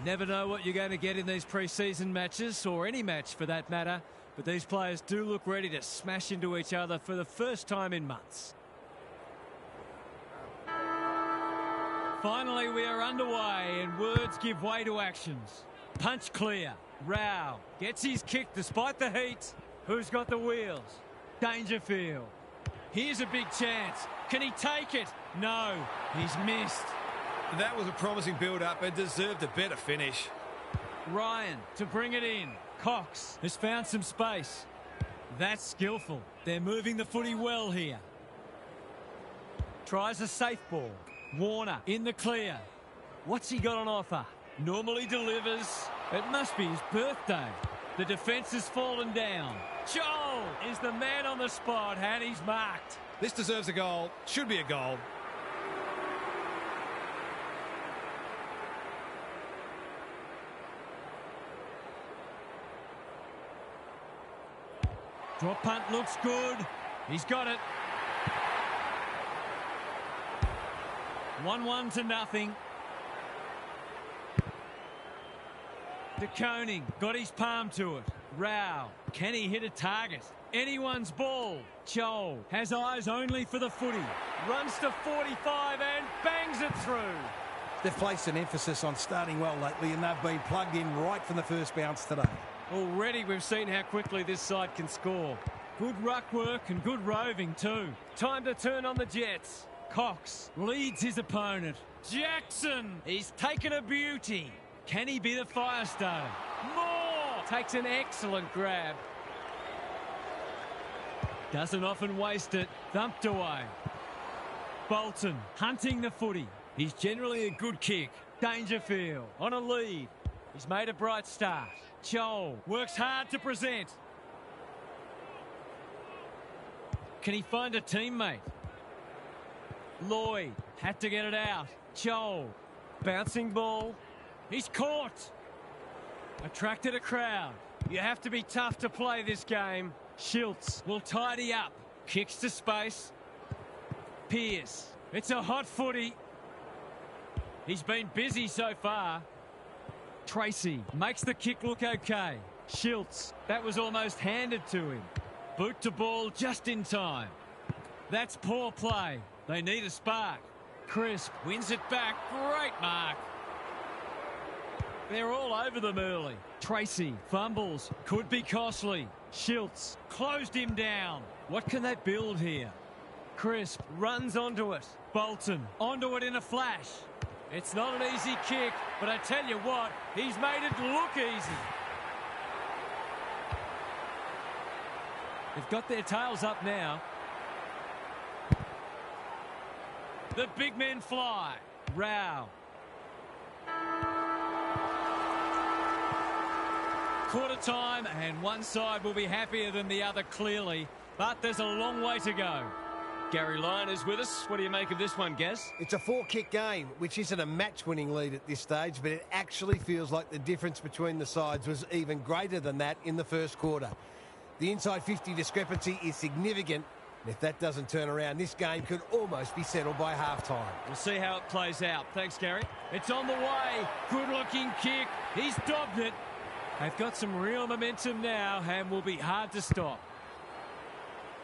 Never know what you're going to get in these pre-season matches, or any match for that matter, but these players do look ready to smash into each other for the first time in months. Finally, we are underway and words give way to actions. Punch clear. Rao gets his kick despite the heat. Who's got the wheels? Dangerfield. Here's a big chance. Can he take it? No, he's missed. That was a promising build-up and deserved a better finish. Ryan to bring it in. Cox has found some space. That's skillful. They're moving the footy well here. Tries a safe ball. Warner in the clear. What's he got on offer? Normally delivers. It must be his birthday. The defence has fallen down. Joel is the man on the spot and he's marked. This deserves a goal. Should be a goal. Drop punt looks good. He's got it. 1-1 to nothing. De Koning got his palm to it. Rao, can he hit a target? Anyone's ball. Joel has eyes only for the footy. Runs to 45 and bangs it through. They've placed an emphasis on starting well lately, and they've been plugged in right from the first bounce today. Already we've seen how quickly this side can score. Good ruck work and good roving too. Time to turn on the Jets. Cox leads his opponent. Jackson, he's taken a beauty. Can he be the fire starter? Moore takes an excellent grab. Doesn't often waste it. Thumped away. Bolton hunting the footy. He's generally a good kick. Dangerfield on a lead. He's made a bright start. Joel works hard to present. Can he find a teammate? Lloyd had to get it out. Joel, bouncing ball. He's caught. Attracted a crowd. You have to be tough to play this game. Schiltz will tidy up. Kicks to space. Pearce. It's a hot footy. He's been busy so far. Tracy makes the kick look okay. Schiltz, that was almost handed to him. Boot to ball just in time. That's poor play. They need a spark. Crisp wins it back. Great mark. They're all over them early. Tracy fumbles. Could be costly. Schiltz closed him down. What can they build here? Crisp runs onto it. Bolton onto it in a flash. It's not an easy kick, but I tell you what, he's made it look easy. They've got their tails up now. The big men fly. Rao. Quarter time, and one side will be happier than the other clearly, but there's a long way to go. Gary Lyon is with us. What do you make of this one, Gaz? It's a 4-kick game, which isn't a match-winning lead at this stage, but it actually feels like the difference between the sides was even greater than that in the first quarter. The inside 50 discrepancy is significant, and if that doesn't turn around, this game could almost be settled by half-time. We'll see how it plays out. Thanks, Gary. It's on the way. Good-looking kick. He's dobbed it. They've got some real momentum now and will be hard to stop.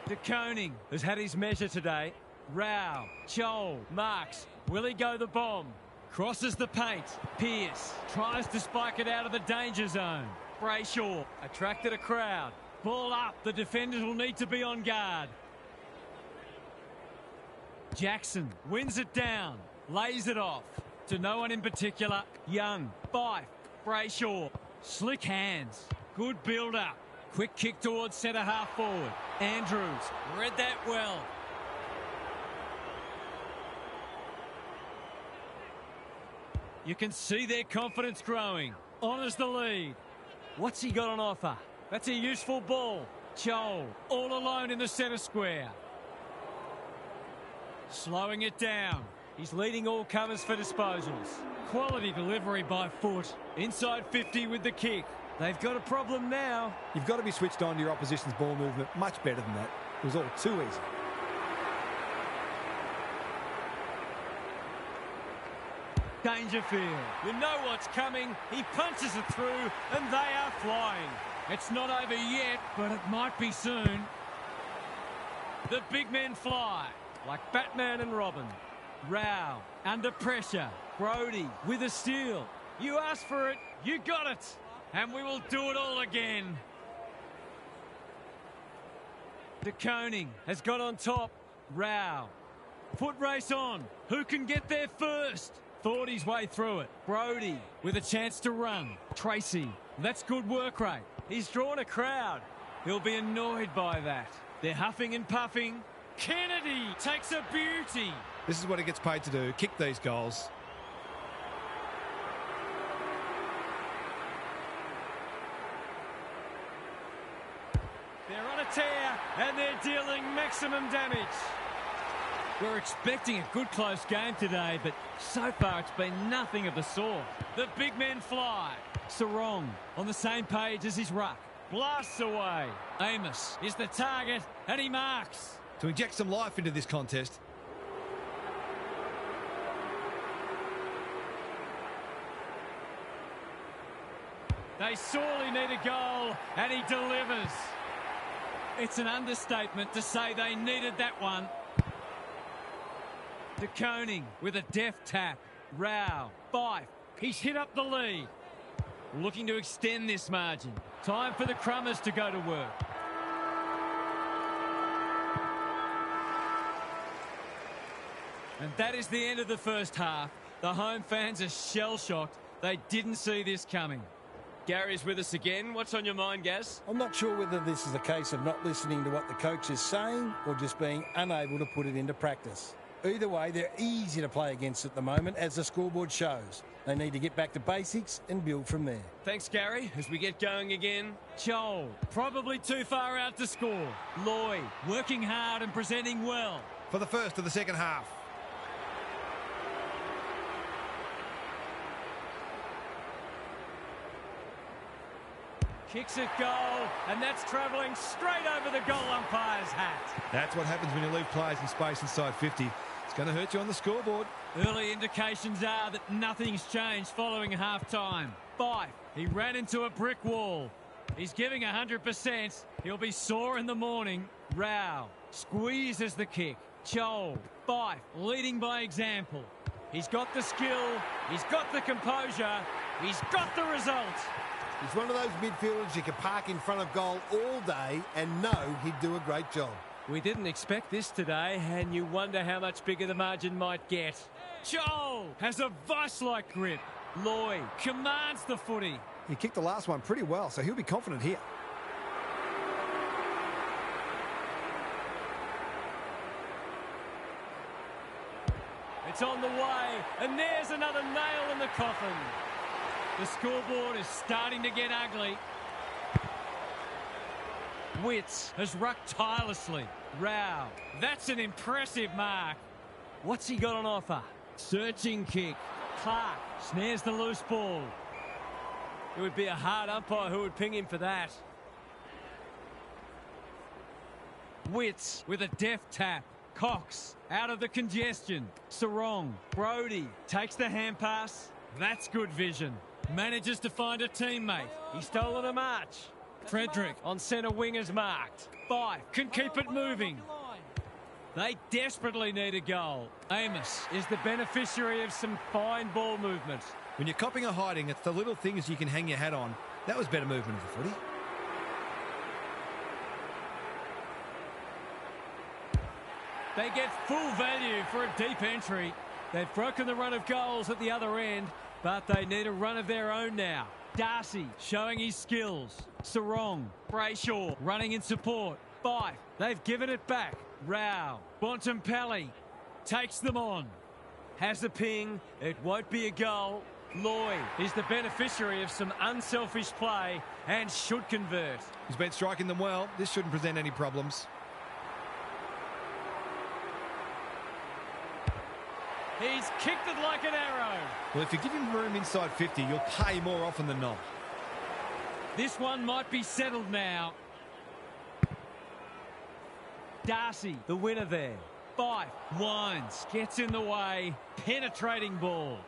De Koning has had his measure today. Rao, Joel, marks. Will he go the bomb? Crosses the paint. Pearce tries to spike it out of the danger zone. Brayshaw attracted a crowd. Ball up. The defenders will need to be on guard. Jackson wins it down. Lays it off. To no one in particular. Young. Fife. Brayshaw. Slick hands. Good build-up. Quick kick towards centre half forward. Andrews read that well. You can see their confidence growing. Honours the lead. What's he got on offer? That's a useful ball. Joel all alone in the centre square. Slowing it down. He's leading all comers for disposals. Quality delivery by foot. Inside 50 with the kick. They've got a problem now. You've got to be switched on to your opposition's ball movement much better than that. It was all too easy. Dangerfield. You know what's coming. He punches it through and they are flying. It's not over yet, but it might be soon. The big men fly like Batman and Robin. Rao under pressure. Brody with a steal. You asked for it, you got it. And we will do it all again. De Koning has got on top. Rao. Foot race on. Who can get there first? Thought his way through it. Brody with a chance to run. Tracy. That's good work rate. He's drawn a crowd. He'll be annoyed by that. They're huffing and puffing. Kennedy takes a beauty. This is what he gets paid to do, kick these goals. They're on a tear and they're dealing maximum damage. We're expecting a good close game today, but so far it's been nothing of the sort. The big men fly. Sarong on the same page as his ruck. Blasts away. Amos is the target and he marks. To inject some life into this contest. They sorely need a goal and he delivers. It's an understatement to say they needed that one. De Koning with a deft tap. Rao. Fife. He's hit up the lead. Looking to extend this margin. Time for the Crummers to go to work. And that is the end of the first half. The home fans are shell-shocked. They didn't see this coming. Gary's with us again. What's on your mind, Gaz? I'm not sure whether this is a case of not listening to what the coach is saying or just being unable to put it into practice. Either way, they're easy to play against at the moment, as the scoreboard shows. They need to get back to basics and build from there. Thanks, Gary. As we get going again, Joel, probably too far out to score. Lloyd, working hard and presenting well. For the first of the second half. Kicks it goal, and that's travelling straight over the goal umpire's hat. That's what happens when you leave players in space inside 50. It's going to hurt you on the scoreboard. Early indications are that nothing's changed following half-time. Fife, he ran into a brick wall. He's giving 100%. He'll be sore in the morning. Rao squeezes the kick. Joel, Fife, leading by example. He's got the skill. He's got the composure. He's got the result. He's one of those midfielders you can park in front of goal all day and know he'd do a great job. We didn't expect this today, and you wonder how much bigger the margin might get. Joel has a vice-like grip. Lloyd commands the footy. He kicked the last one pretty well, so he'll be confident here. It's on the way, and there's another nail in the coffin. The scoreboard is starting to get ugly. Witts has rucked tirelessly. Rao, that's an impressive mark. What's he got on offer? Searching kick. Clark snares the loose ball. It would be a hard umpire who would ping him for that. Witts with a deft tap. Cox out of the congestion. Sarong. Brody takes the hand pass. That's good vision. Manages to find a teammate. He's stolen a march. Frederick on centre wing is marked. Fife can keep it moving. They desperately need a goal. Amos is the beneficiary of some fine ball movement. When you're copping a hiding, it's the little things you can hang your hat on. That was better movement of the footy. They get full value for a deep entry. They've broken the run of goals at the other end, but they need a run of their own now. Darcy showing his skills. Sarong, Brayshaw running in support. Fife, they've given it back. Rao, Bontempelli takes them on. Has a ping, it won't be a goal. Lloyd is the beneficiary of some unselfish play and should convert. He's been striking them well. This shouldn't present any problems. He's kicked it like an arrow. Well, if you give him room inside 50, you'll pay more often than not. This one might be settled now. Darcy, the winner there. Fife winds, gets in the way, penetrating ball.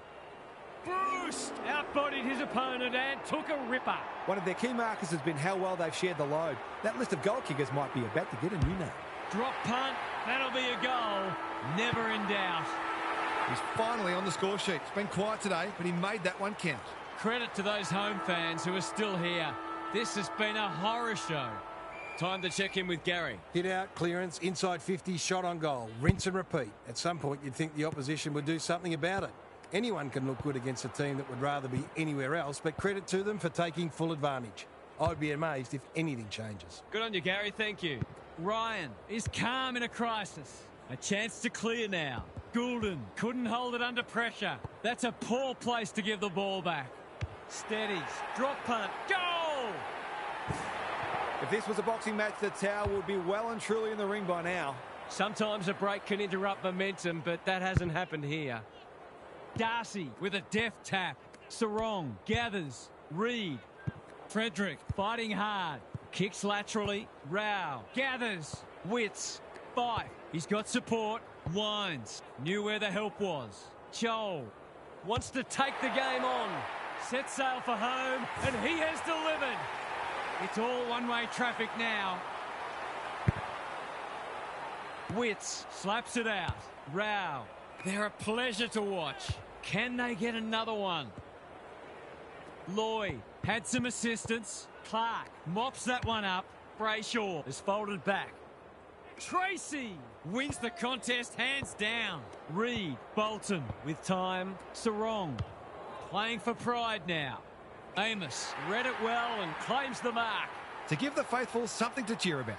Bruce outbodied his opponent and took a ripper. One of their key markers has been how well they've shared the load. That list of goal kickers might be about to get a new name. Drop punt, that'll be a goal. Never in doubt. He's finally on the score sheet. It's been quiet today, but he made that one count. Credit to those home fans who are still here. This has been a horror show. Time to check in with Gary. Hit out, clearance, inside 50, shot on goal. Rinse and repeat. At some point, you'd think the opposition would do something about it. Anyone can look good against a team that would rather be anywhere else, but credit to them for taking full advantage. I'd be amazed if anything changes. Good on you, Gary. Thank you. Ryan is calm in a crisis. A chance to clear now. Goulden couldn't hold it under pressure. That's a poor place to give the ball back. Steadies. Drop punt. Goal! If this was a boxing match, the towel would be well and truly in the ring by now. Sometimes a break can interrupt momentum, but that hasn't happened here. Darcy with a deft tap. Sarong gathers. Reed. Frederick fighting hard. Kicks laterally. Rao gathers. Wits. Fife. He's got support. Winds. Knew where the help was. Joel wants to take the game on. Set sail for home, and he has delivered. It's all one-way traffic now. Wits slaps it out. Rao. They're a pleasure to watch. Can they get another one? Lloyd had some assistance. Clark mops that one up. Brayshaw is folded back. Tracy wins the contest hands down. Reed, Bolton with time. Sarong playing for pride now. Amos read it well and claims the mark. To give the faithful something to cheer about.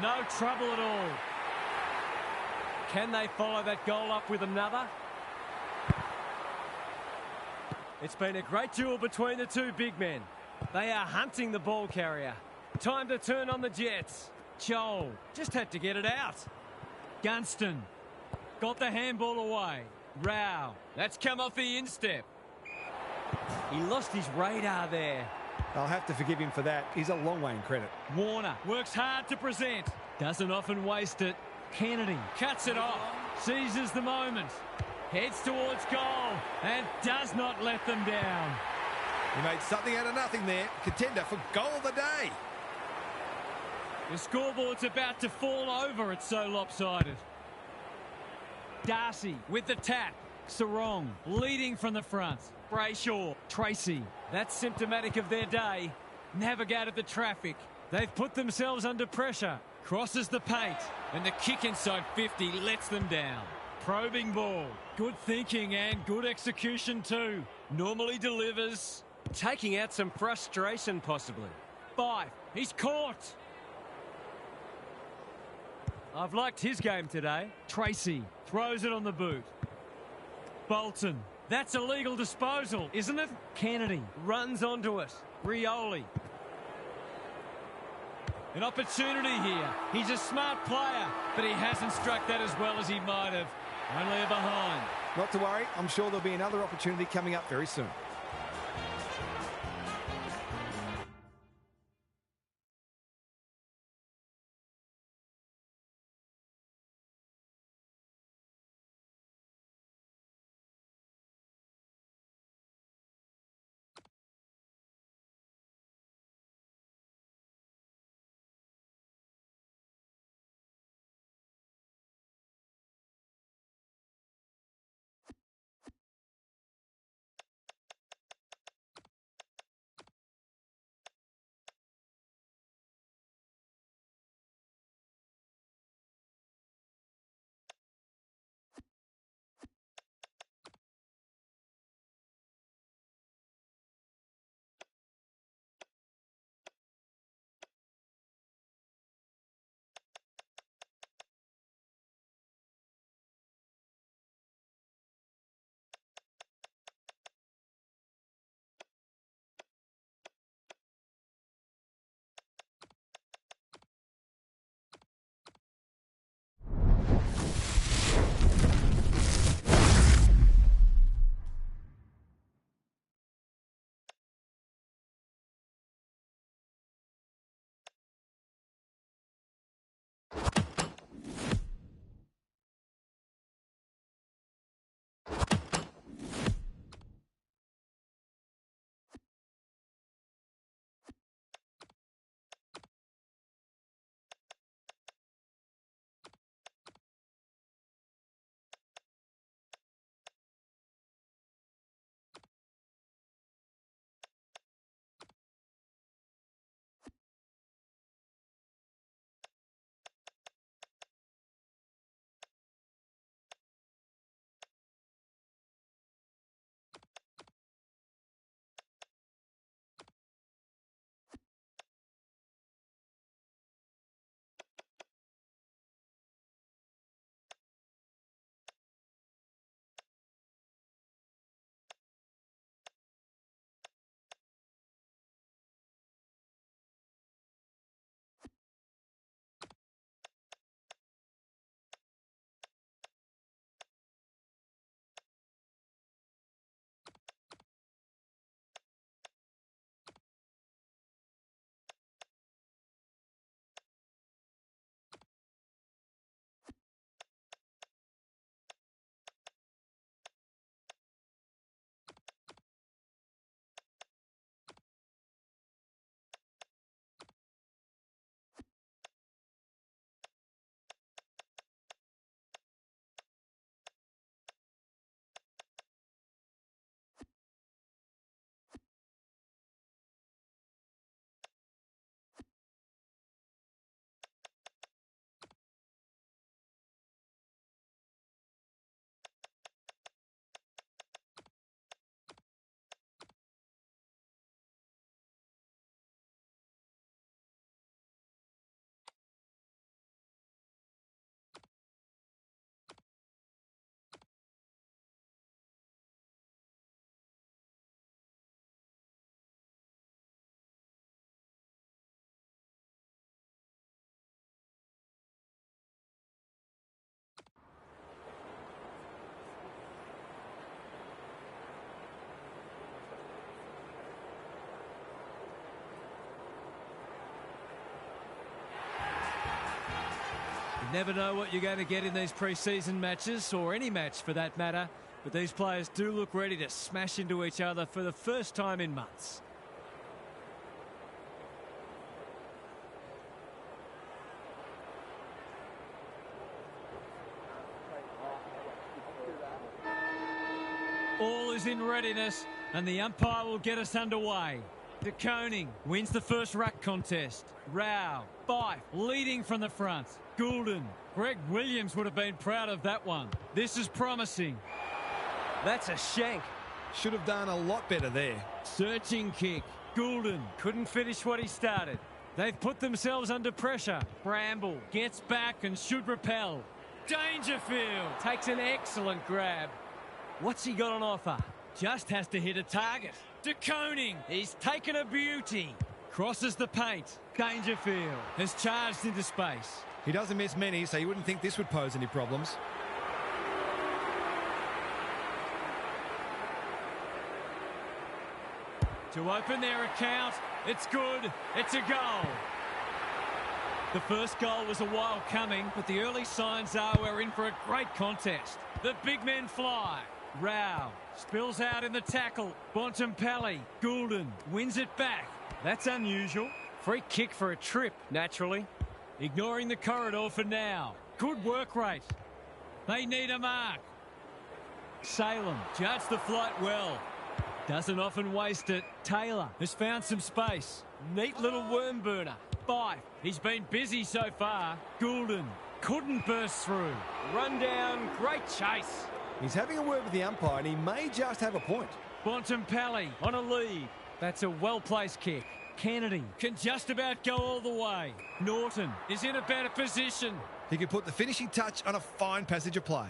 No trouble at all. Can they follow that goal up with another? It's been a great duel between the two big men. They are hunting the ball carrier. Time to turn on the Jets. Joel just had to get it out. Gunston got the handball away. Rao, that's come off the instep. He lost his radar there. They'll have to forgive him for that. He's a long way in credit. Warner works hard to present. Doesn't often waste it. Kennedy cuts it off. Seizes the moment. Heads towards goal and does not let them down. He made something out of nothing there. Contender for goal of the day. The scoreboard's about to fall over. It's so lopsided. Darcy with the tap. Sarong leading from the front. Brayshaw, Tracy. That's symptomatic of their day. Navigated the traffic. They've put themselves under pressure. Crosses the paint. And the kick inside 50 lets them down. Probing ball. Good thinking and good execution too. Normally delivers. Taking out some frustration possibly. Five. He's caught. I've liked his game today. Tracy throws it on the boot. Bolton. That's a legal disposal, isn't it? Kennedy runs onto it. Rioli. An opportunity here. He's a smart player, but he hasn't struck that as well as he might have. Only a behind. Not to worry. I'm sure there'll be another opportunity coming up very soon. You never know what you're going to get in these pre-season matches, or any match for that matter, but these players do look ready to smash into each other for the first time in months. All is in readiness, and the umpire will get us underway. De Koning wins the first ruck contest. Rao, Fife leading from the front. Goulden, Greg Williams would have been proud of that one. This is promising. That's a shank. Should have done a lot better there. Searching kick. Goulden couldn't finish what he started. They've put themselves under pressure. Bramble gets back and should repel. Dangerfield takes an excellent grab. What's he got on offer? Just has to hit a target. De Koning, he's taken a beauty. Crosses the paint. Dangerfield has charged into space. He doesn't miss many, so you wouldn't think this would pose any problems. To open their account, it's good. It's a goal. The first goal was a while coming, but the early signs are we're in for a great contest. The big men fly. Rao spills out in the tackle. Bontempelli. Goulden wins it back. That's unusual. Free kick for a trip, naturally. Ignoring the corridor for now. Good work rate. They need a mark. Salem judged the flight well. Doesn't often waste it. Taylor has found some space. Neat little worm burner. Fife. He's been busy so far. Goulden couldn't burst through. Run down. Great chase. He's having a word with the umpire, and he may just have a point. Bontempelli on a lead. That's a well-placed kick. Kennedy can just about go all the way. Norton is in a better position. He could put the finishing touch on a fine passage of play.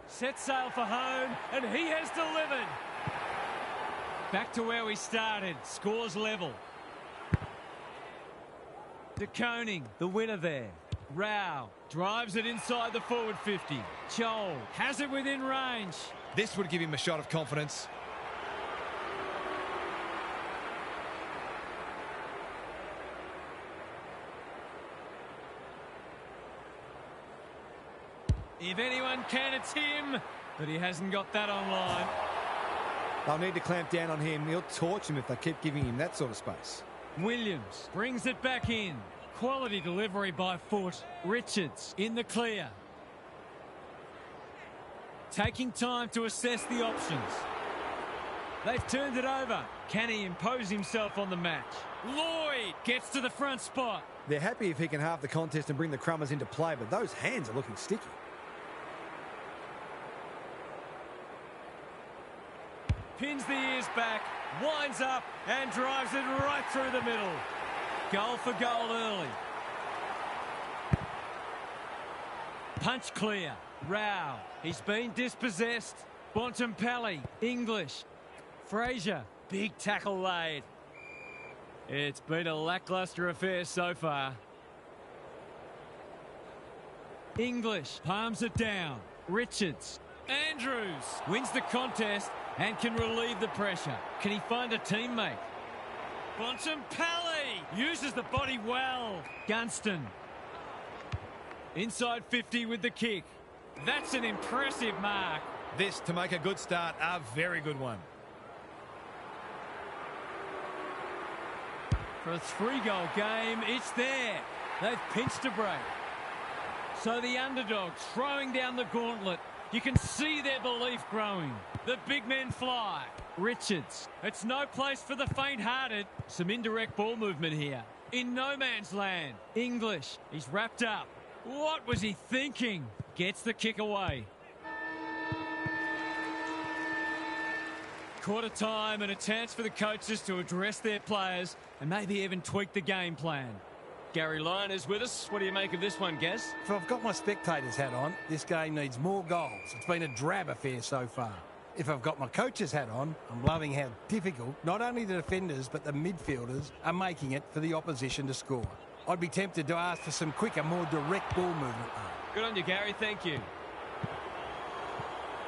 Set sail for home, and he has delivered. Back to where we started. Scores level. De Koning, the winner there. Rao drives it inside the forward 50. Chol has it within range. This would give him a shot of confidence. If anyone can, it's him, but he hasn't got that online. They'll need to clamp down on him. He'll torch him if they keep giving him that sort of space. Williams brings it back in. Quality delivery by foot. Richards in the clear. Taking time to assess the options. They've turned it over. Can he impose himself on the match? Lloyd gets to the front spot. They're happy if he can halve the contest and bring the Crummers into play, but those hands are looking sticky. Pins the ears back, winds up and drives it right through the middle. Goal for goal early. Punch clear. Rao. He's been dispossessed. Bontempelli. English. Fraser. Big tackle laid. It's been a lacklustre affair so far. English palms it down. Richards. Andrews wins the contest and can relieve the pressure. Can he find a teammate? Bontempelli uses the body well. Gunston. Inside 50 with the kick. That's an impressive mark. This, to make a good start, a very good one. For a 3-goal game, it's there. They've pinched a break. So the underdogs throwing down the gauntlet. You can see their belief growing. The big men fly. Richards. It's no place for the faint-hearted. Some indirect ball movement here. In no man's land. English. He's wrapped up. What was he thinking? Gets the kick away. Quarter time and a chance for the coaches to address their players and maybe even tweak the game plan. Gary Lyon is with us. What do you make of this one, Gaz? If I've got my spectator's hat on, this game needs more goals. It's been a drab affair so far. If I've got my coach's hat on, I'm loving how difficult not only the defenders but the midfielders are making it for the opposition to score. I'd be tempted to ask for some quicker, more direct ball movement though. Good on you, Gary. Thank you.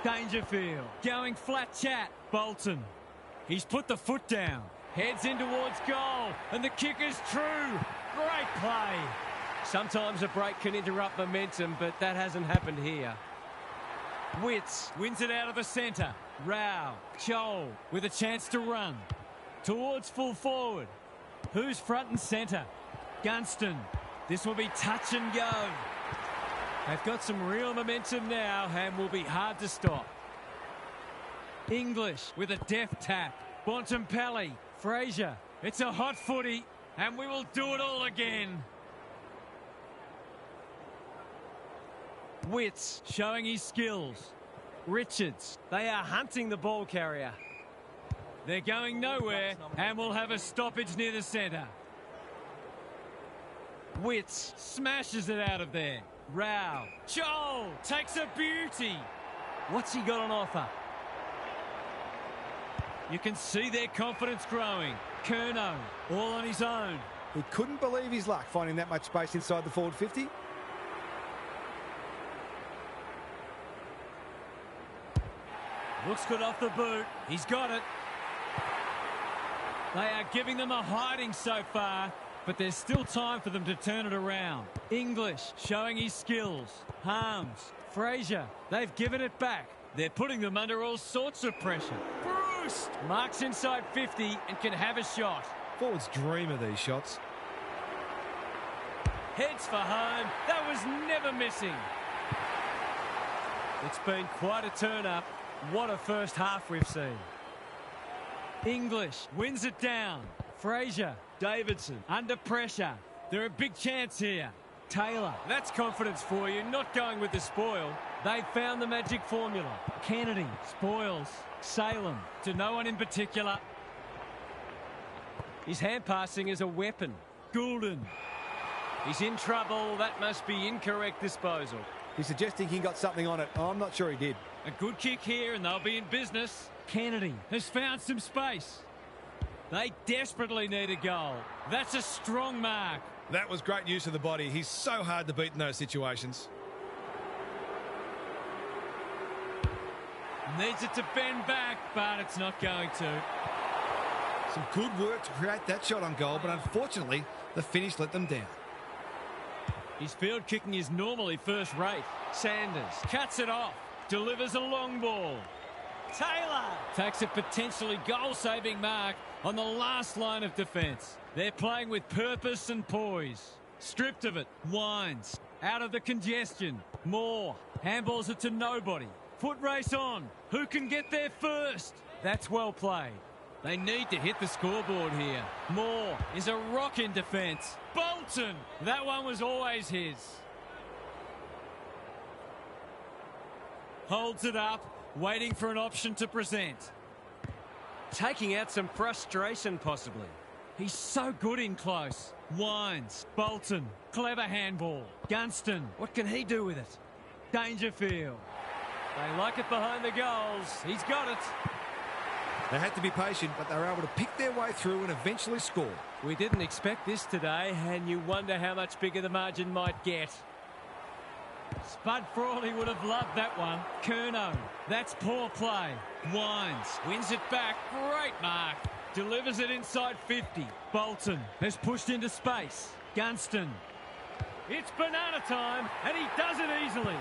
Dangerfield going flat chat. Bolton. He's put the foot down. Heads in towards goal. And the kick is true. Great play. Sometimes a break can interrupt momentum, but that hasn't happened here. Witts wins it out of the centre. Rao. Chol with a chance to run. Towards full forward. Who's front and centre? Gunston. This will be touch and go. They've got some real momentum now and will be hard to stop. English with a deft tap. Bontempelli. Fraser. It's a hot footy and we will do it all again. Witts showing his skills. Richards. They are hunting the ball carrier. They're going nowhere and we'll have a stoppage near the centre. Witts smashes it out of there. Rao. Joel takes a beauty. What's he got on offer? You can see their confidence growing. Curnow all on his own. He couldn't believe his luck finding that much space inside the forward 50. Looks good off the boot. He's got it. They are giving them a hiding so far, but there's still time for them to turn it around. English showing his skills. Harms. Fraser. They've given it back. They're putting them under all sorts of pressure. Bruce marks inside 50 and can have a shot. Forwards dream of these shots. Heads for home. That was never missing. It's been quite a turn-up. What a first half we've seen. English wins it down. Fraser. Davidson under pressure. They're a big chance here. Taylor. That's confidence for you, not going with the spoil. They've found the magic formula. Kennedy. Spoils. Salem. To no one in particular. His hand passing is a weapon. Goulden. He's in trouble. That must be incorrect disposal. He's suggesting he got something on it. I'm not sure he did. A good kick here and they'll be in business. Kennedy has found some space. They desperately need a goal. That's a strong mark. That was great use of the body. He's so hard to beat in those situations. Needs it to bend back, but it's not going to. Some good work to create that shot on goal, but unfortunately, the finish let them down. His field kicking is normally first rate. Sanders cuts it off. Delivers a long ball. Taylor takes a potentially goal-saving mark on the last line of defence. They're playing with purpose and poise. Stripped of it. Wines. Out of the congestion. Moore. Handballs it to nobody. Foot race on. Who can get there first? That's well played. They need to hit the scoreboard here. Moore is a rock in defence. Bolton. That one was always his. Holds it up, waiting for an option to present. Taking out some frustration, possibly. He's so good in close. Wines. Bolton. Clever handball. Gunston. What can he do with it? Dangerfield. They like it behind the goals. He's got it. They had to be patient, but they were able to pick their way through and eventually score. We didn't expect this today, and you wonder how much bigger the margin might get. Spud Frawley would have loved that one. Curnow. That's poor play. Wines. Wins it back. Great mark. Delivers it inside 50. Bolton has pushed into space. Gunston. It's banana time, and he does it easily.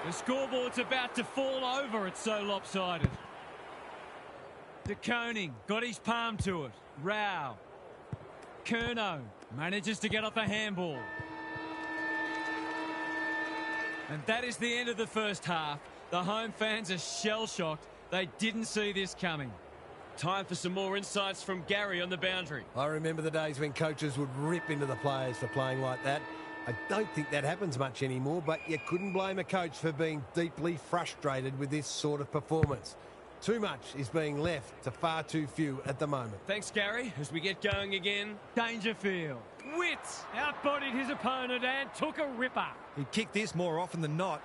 The scoreboard's about to fall over. It's so lopsided. De Koning got his palm to it. Rao. Curnow manages to get off a handball. And that is the end of the first half. The home fans are shell-shocked. They didn't see this coming. Time for some more insights from Gary on the boundary. I remember the days when coaches would rip into the players for playing like that. I don't think that happens much anymore, but you couldn't blame a coach for being deeply frustrated with this sort of performance. Too much is being left to far too few at the moment. Thanks, Gary. As we get going again, Dangerfield. Witts outbodied his opponent and took a ripper. He'd kick this more often than not.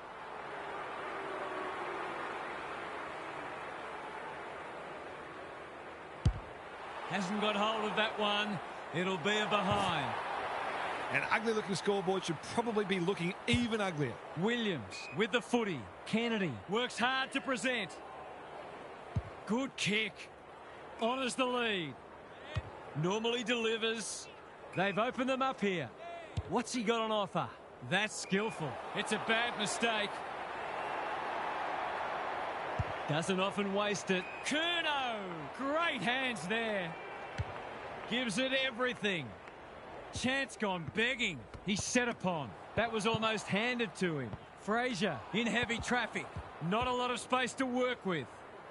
Hasn't got hold of that one. It'll be a behind. An ugly-looking scoreboard should probably be looking even uglier. Williams with the footy. Kennedy works hard to present. Good kick. Honours the lead. Normally delivers. They've opened them up here. What's he got on offer? That's skillful. It's a bad mistake. Doesn't often waste it. Curnow! Great hands there. Gives it everything. Chance gone begging. He's set upon. That was almost handed to him. Fraser in heavy traffic. Not a lot of space to work with.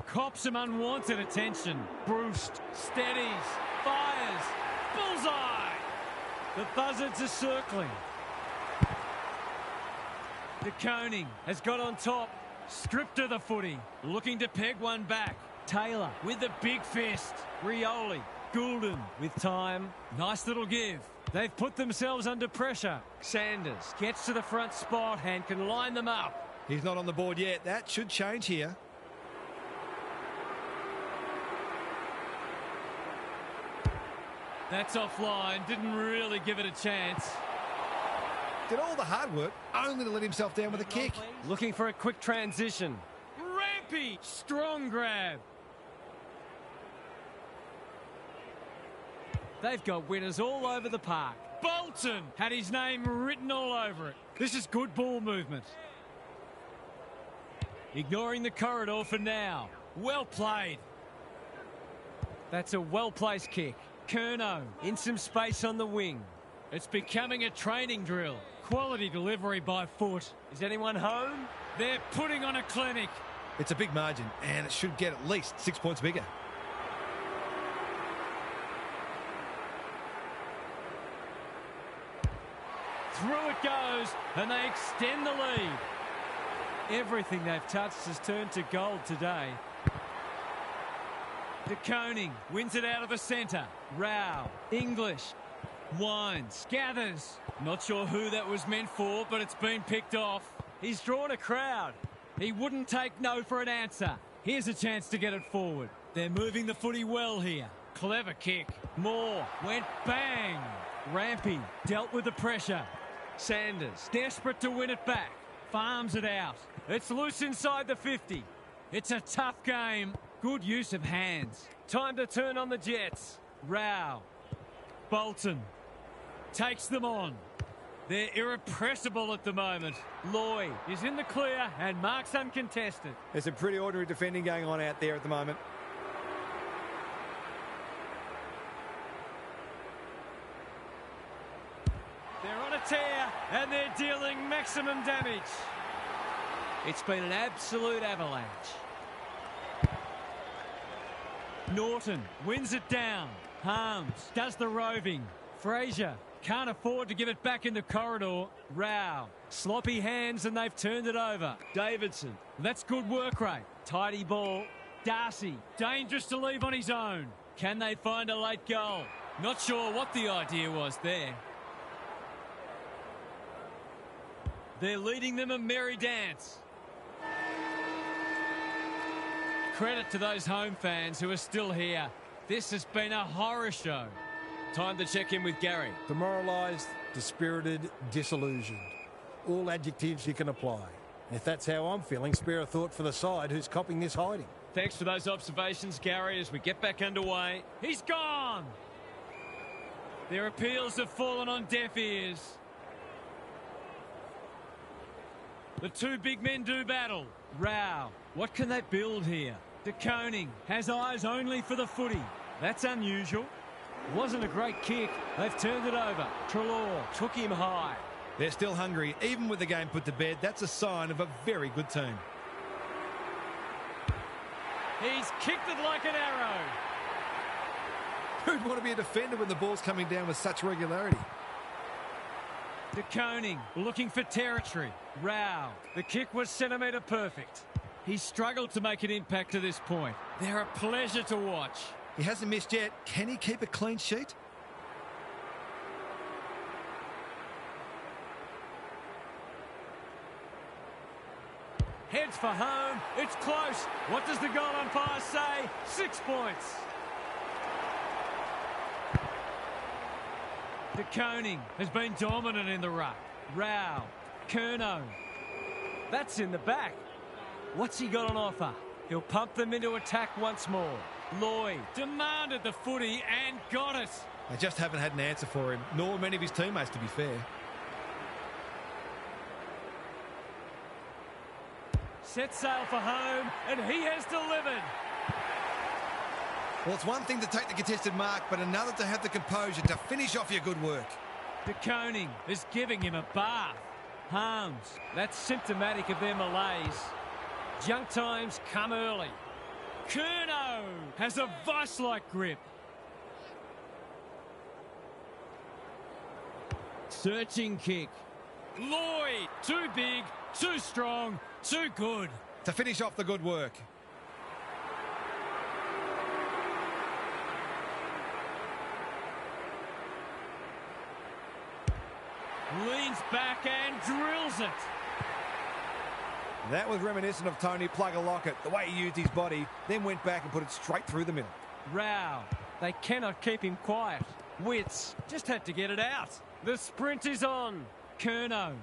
Cops some unwanted attention. Bruce steadies. Fires. Bullseye! The buzzards are circling. De Koning has got on top. Stripped of the footy. Looking to peg one back. Taylor with the big fist. Rioli. Goulden with time. Nice little give. They've put themselves under pressure. Sanders gets to the front spot and can line them up. He's not on the board yet. That should change here. That's offline. Didn't really give it a chance. Did all the hard work only to let himself down with a kick. Looking for a quick transition. Rampy! Strong grab. They've got winners all over the park. Bolton had his name written all over it. This is good ball movement. Ignoring the corridor for now. Well played. That's a well-placed kick. Curnow in some space on the wing. It's becoming a training drill. Quality delivery by foot. Is anyone home? They're putting on a clinic. It's a big margin, and it should get at least 6 points bigger. Through it goes, and they extend the lead. Everything they've touched has turned to gold today. De Koning wins it out of the centre. Rao, English, winds, gathers. Not sure who that was meant for, but it's been picked off. He's drawn a crowd. He wouldn't take no for an answer. Here's a chance to get it forward. They're moving the footy well here. Clever kick. Moore went bang. Rampy dealt with the pressure. Sanders desperate to win it back. Farms it out. It's loose inside the 50. It's a tough game. Good use of hands. Time to turn on the Jets. Rao. Bolton takes them on. They're irrepressible at the moment. Lloyd is in the clear and marks uncontested. There's some pretty ordinary defending going on out there at the moment. They're on a tear and they're dealing maximum damage. It's been an absolute avalanche. Norton wins it down. Harms does the roving. Fraser can't afford to give it back in the corridor. Rao. Sloppy hands and they've turned it over. Davidson. That's good work rate. Tidy ball. Darcy. Dangerous to leave on his own. Can they find a late goal? Not sure what the idea was there. They're leading them a merry dance. Credit to those home fans who are still here. This has been a horror show. Time to check in with Gary. Demoralised, dispirited, disillusioned. All adjectives you can apply. And if that's how I'm feeling, spare a thought for the side who's copping this hiding. Thanks for those observations, Gary, as we get back underway. He's gone! Their appeals have fallen on deaf ears. The two big men do battle. Rao. What can they build here? De Koning has eyes only for the footy. That's unusual. Wasn't a great kick. They've turned it over. Treloar took him high. They're still hungry, even with the game put to bed. That's a sign of a very good team. He's kicked it like an arrow. Who'd want to be a defender when the ball's coming down with such regularity? De Koning looking for territory. Rao. The kick was centimetre perfect. He's struggled to make an impact to this point. They're a pleasure to watch. He hasn't missed yet. Can he keep a clean sheet? Heads for home. It's close. What does the goal umpire say? 6 points. De Koning has been dominant in the ruck. Rao. Curnow. That's in the back. What's he got on offer? He'll pump them into attack once more. Lloyd demanded the footy and got it. They just haven't had an answer for him, nor many of his teammates, to be fair. Set sail for home, and he has delivered. Well, it's one thing to take the contested mark, but another to have the composure to finish off your good work. De Koning is giving him a bath. Harms, that's symptomatic of their malaise. Junk times come early. Curnow has a vice-like grip. Searching kick. Lloyd, too big, too strong, too good. To finish off the good work. Leans back and drills it. That was reminiscent of Tony Plugger-Lockett, the way he used his body, then went back and put it straight through the middle. Rao, they cannot keep him quiet. Wits just had to get it out. The sprint is on. Curnow,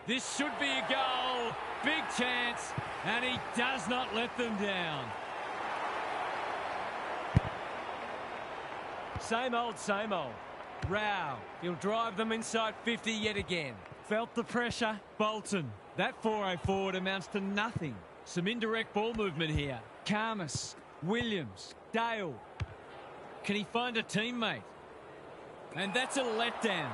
this should be a goal. Big chance, and he does not let them down. Same old, same old. Rao, he'll drive them inside 50 yet again. Felt the pressure. Bolton, that 4-0 forward amounts to nothing. Some indirect ball movement here. Karmas, Williams, Dale. Can he find a teammate? And that's a letdown.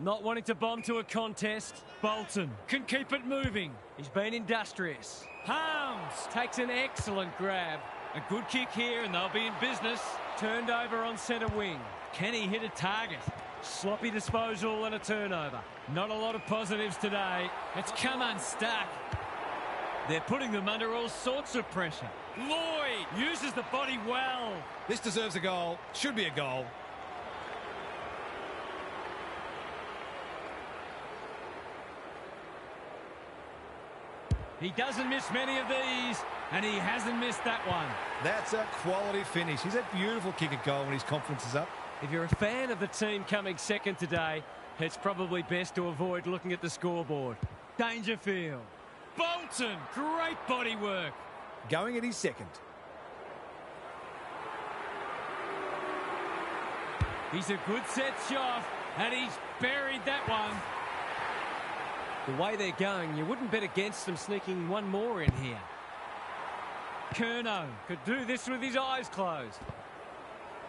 Not wanting to bomb to a contest. Bolton can keep it moving. He's been industrious. Harms takes an excellent grab. A good kick here and they'll be in business. Turned over on centre wing. Can he hit a target? Sloppy disposal and a turnover. Not a lot of positives today. It's come unstuck. They're putting them under all sorts of pressure. Lloyd uses the body well. This deserves a goal. Should be a goal. He doesn't miss many of these, and he hasn't missed that one. That's a quality finish. He's a beautiful kick at goal when his confidence is up. If you're a fan of the team coming second today, it's probably best to avoid looking at the scoreboard. Dangerfield. Bolton. Great body work. Going at his second. He's a good set shot, and he's buried that one. The way they're going, you wouldn't bet against them sneaking one more in here. Curnow could do this with his eyes closed.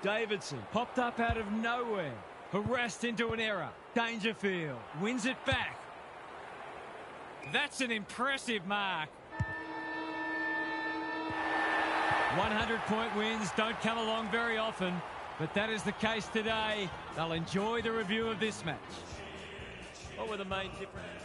Davidson popped up out of nowhere. Harassed into an error. Dangerfield wins it back. That's an impressive mark. 100-point wins don't come along very often, but that is the case today. They'll enjoy the review of this match. What were the main differences?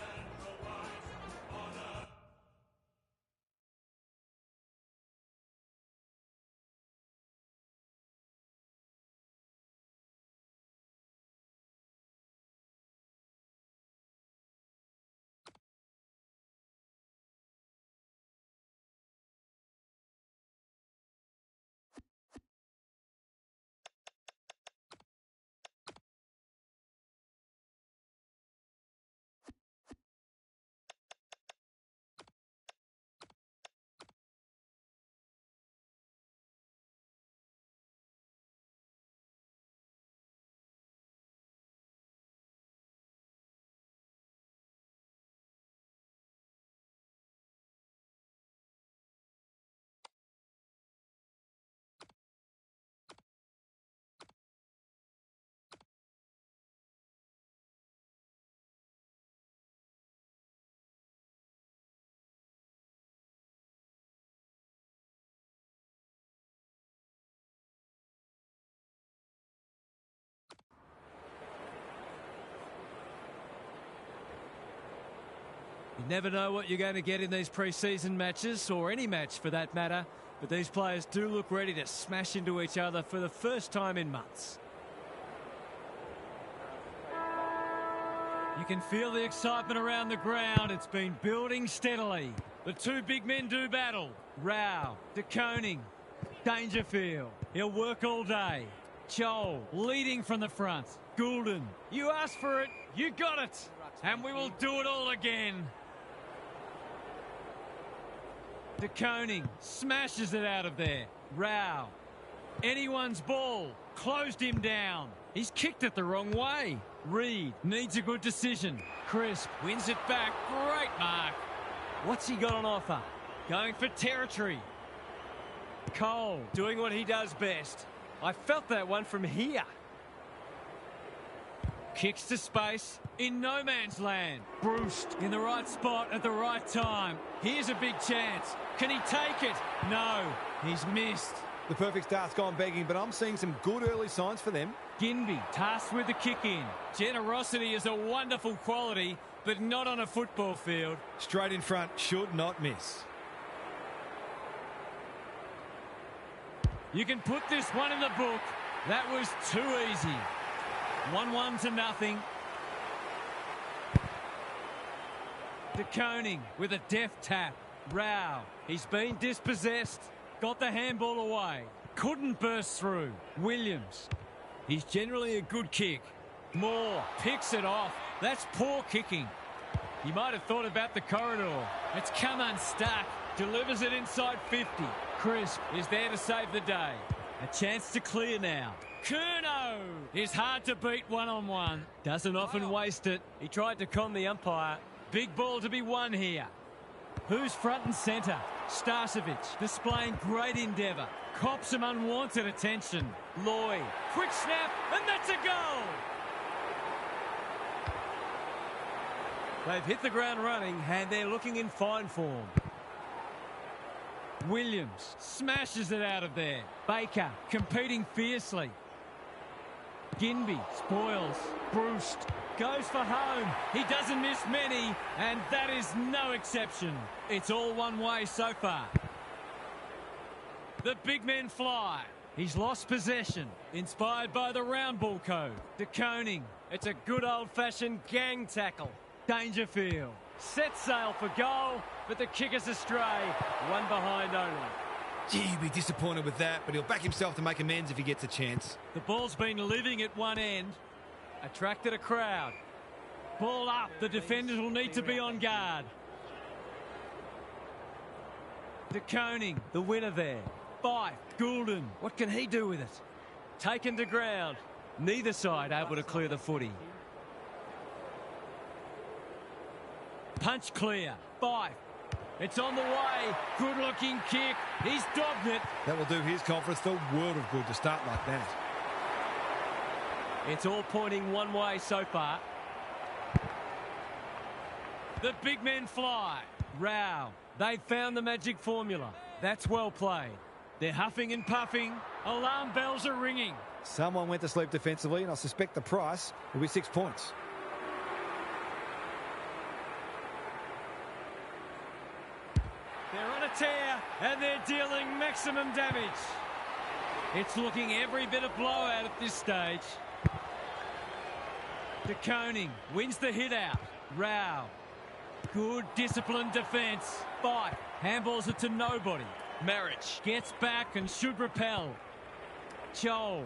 You never know what you're going to get in these pre-season matches, or any match for that matter, but these players do look ready to smash into each other for the first time in months. You can feel the excitement around the ground. It's been building steadily. The two big men do battle. Rao, De Koning. Dangerfield. He'll work all day. Joel leading from the front. Goulden. You asked for it. You got it. And we will do it all again. De Koning smashes it out of there. Rao. Anyone's ball. Closed him down. He's kicked it the wrong way. Reed needs a good decision. Crisp wins it back. Great mark. What's he got on offer? Going for territory. Cole doing what he does best. I felt that one from here. Kicks to space in no man's land. Bruce in the right spot at the right time. Here's a big chance. Can he take it? No, he's missed. The perfect start's gone begging, but I'm seeing some good early signs for them. Ginby tasked with the kick in. Generosity is a wonderful quality, but not on a football field. Straight in front, should not miss. You can put this one in the book. That was too easy. 1-1 to nothing. De Koning with a deft tap. Rao. He's been dispossessed. Got the handball away. Couldn't burst through. Williams. He's generally a good kick. Moore picks it off. That's poor kicking. You might have thought about the corridor. It's come unstuck. Delivers it inside 50. Crisp is there to save the day. A chance to clear now. Curnow is hard to beat one-on-one. Doesn't often waste it. He tried to con the umpire. Big ball to be won here. Who's front and centre? Starcevic displaying great endeavour. Cops some unwanted attention. Lloyd, quick snap, and that's a goal! They've hit the ground running, and they're looking in fine form. Williams smashes it out of there. Baker competing fiercely. Ginby spoils. Bruce goes for home. He doesn't miss many, and that is no exception. It's all one way so far. The big men fly. He's lost possession. Inspired by the round ball code. De Koning. It's a good old-fashioned gang tackle. Dangerfield. Set sail for goal, but the kicker's astray. One behind only. Gee, he'll be disappointed with that, but he'll back himself to make amends if he gets a chance. The ball's been living at one end. Attracted a crowd. Ball up. The defenders will need to be on guard. De Koning, the winner there. Fife, Goulden. What can he do with it? Taken to ground. Neither side able to clear the footy. Punch clear. Fife. It's on the way. Good looking kick. He's dogged it. That will do his conference the world of good to start like that. It's all pointing one way so far. The big men fly. Rao. They've found the magic formula. That's well played. They're huffing and puffing. Alarm bells are ringing. Someone went to sleep defensively, and I suspect the price will be 6 points. They're on a tear, and they're dealing maximum damage. It's looking every bit of blowout at this stage. De Koning wins the hit out. Rao. Good disciplined defence. Fife handballs it to nobody. Marriage gets back and should repel. Joel.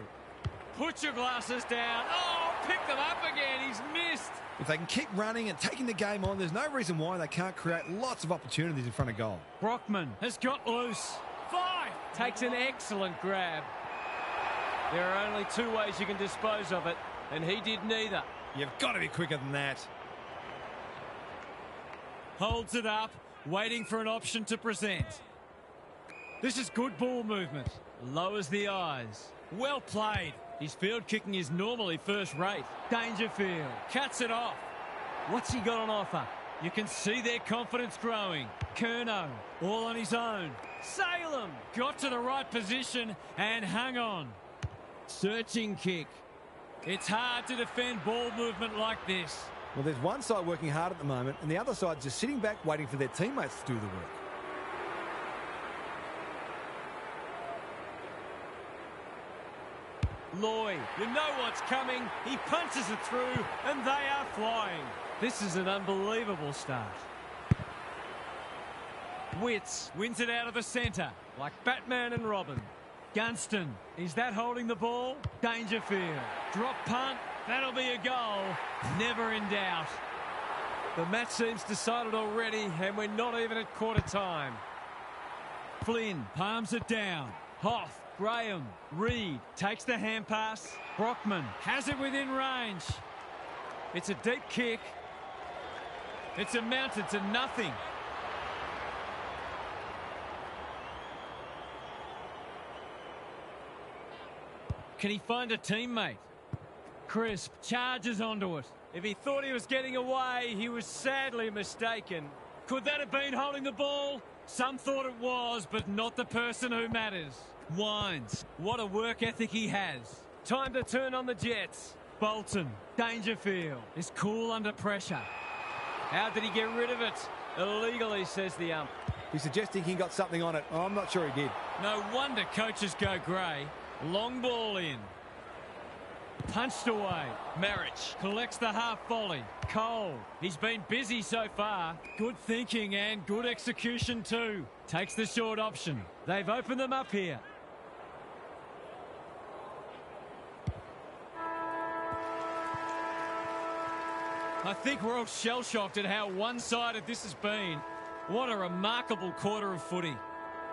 Put your glasses down. Oh, pick them up again. He's missed. If they can keep running and taking the game on, there's no reason why they can't create lots of opportunities in front of goal. Brockman has got loose. Fife takes an excellent grab. There are only two ways you can dispose of it, and he did neither. You've got to be quicker than that. Holds it up, waiting for an option to present. This is good ball movement. Lowers the eyes. Well played. His field kicking is normally first rate. Dangerfield cuts it off. What's he got on offer? You can see their confidence growing. Curnow all on his own. Salem got to the right position and hung on. Searching kick. It's hard to defend ball movement like this. Well, there's one side working hard at the moment, and the other side just sitting back waiting for their teammates to do the work. Lloyd, you know what's coming. He punches it through, and they are flying. This is an unbelievable start. Witts wins it out of the centre, like Batman and Robin. Gunston, is that holding the ball? Dangerfield, drop punt, that'll be a goal. Never in doubt. The match seems decided already, and we're not even at quarter time. Flynn palms it down. Hoff, Graham, Reed takes the hand pass. Brockman has it within range. It's a deep kick. It's amounted to nothing. Can he find a teammate? Crisp charges onto it. If he thought he was getting away, he was sadly mistaken. Could that have been holding the ball? Some thought it was, but not the person who matters. Wines. What a work ethic he has. Time to turn on the Jets. Bolton. Dangerfield is cool under pressure. How did he get rid of it? Illegally, says the ump. He's suggesting he got something on it. Oh, I'm not sure he did. No wonder coaches go grey. Long ball in. Punched away. Marich collects the half volley. Cole, he's been busy so far. Good thinking and good execution too. Takes the short option. They've opened them up here. I think we're all shell-shocked at how one-sided this has been. What a remarkable quarter of footy.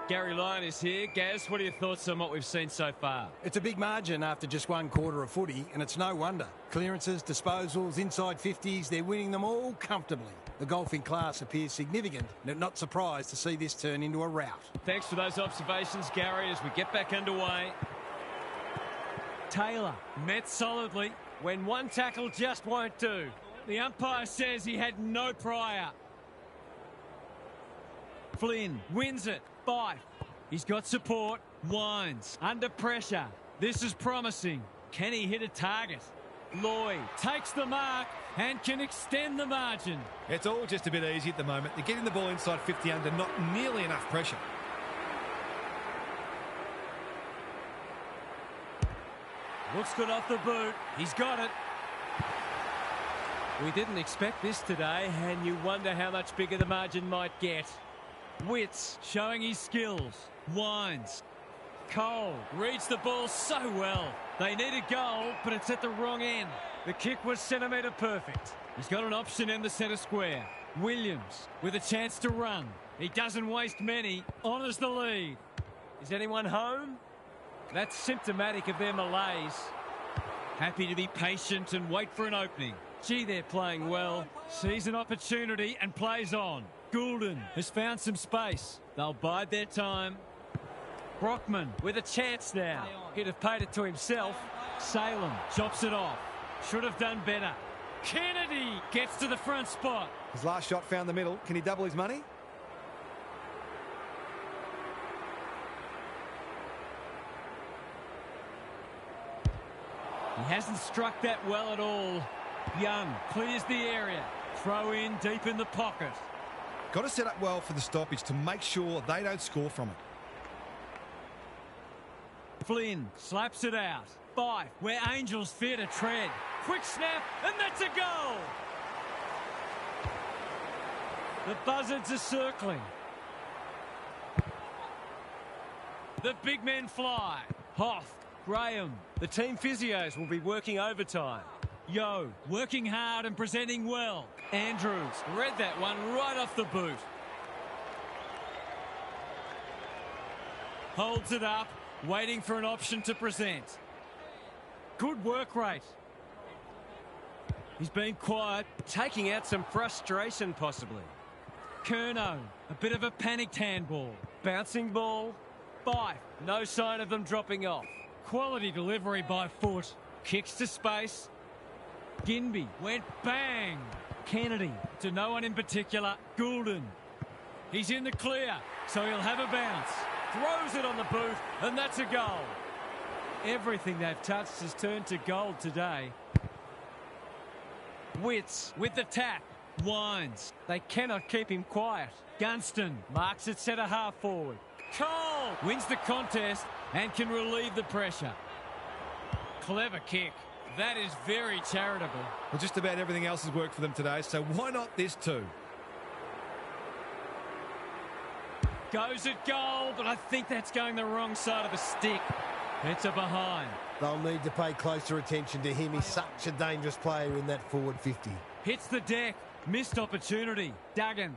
Gary Lyon is here. Gaz, what are your thoughts on what we've seen so far? It's a big margin after just one quarter of footy, and it's no wonder. Clearances, disposals, inside 50s, they're winning them all comfortably. The golfing class appears significant, and I'm not surprised to see this turn into a rout. Thanks for those observations, Gary, as we get back underway. Taylor met solidly when one tackle just won't do. The umpire says he had no prior. Flynn wins it. Fife. He's got support. Wines. Under pressure. This is promising. Can he hit a target? Lloyd takes the mark and can extend the margin. It's all just a bit easy at the moment. They're getting the ball inside 50 under, not nearly enough pressure. Looks good off the boot. He's got it. We didn't expect this today, and you wonder how much bigger the margin might get. Witts showing his skills. Wines. Cole reads the ball so well. They need a goal, but it's at the wrong end. The kick was centimetre perfect. He's got an option in the centre square. Williams with a chance to run. He doesn't waste many. Honours the lead. Is anyone home? That's symptomatic of their malaise. Happy to be patient and wait for an opening. Gee, they're playing well. Sees an opportunity and plays on. Goulden has found some space. They'll bide their time. Brockman with a chance now. He'd have paid it to himself. Salem chops it off. Should have done better. Kennedy gets to the front spot. His last shot found the middle. Can he double his money? He hasn't struck that well at all. Young clears the area. Throw in deep in the pocket. Got to set up well for the stoppage to make sure they don't score from it. Flynn slaps it out. Fife, where Angels fear to tread. Quick snap, and that's a goal! The buzzards are circling. The big men fly. Hoff, Graham. The team physios will be working overtime. Yo, working hard and presenting well. Andrews read that one right off the boot. Holds it up, waiting for an option to present. Good work rate. He's been quiet, taking out some frustration possibly. Curnow, a bit of a panicked handball. Bouncing ball. Fife, no sign of them dropping off. Quality delivery by foot. Kicks to space. Ginby went bang. Kennedy to no one in particular. Goulden. He's in the clear, so he'll have a bounce. Throws it on the boot, and that's a goal. Everything they've touched has turned to gold today. Witts with the tap. Wines. They cannot keep him quiet. Gunston marks it centre half forward. Cole wins the contest and can relieve the pressure. Clever kick. That is very charitable. Well, just about everything else has worked for them today, so why not this too? Goes at goal, but I think that's going the wrong side of the stick. It's a behind. They'll need to pay closer attention to him. He's such a dangerous player in that forward 50. Hits the deck. Missed opportunity. Duggan.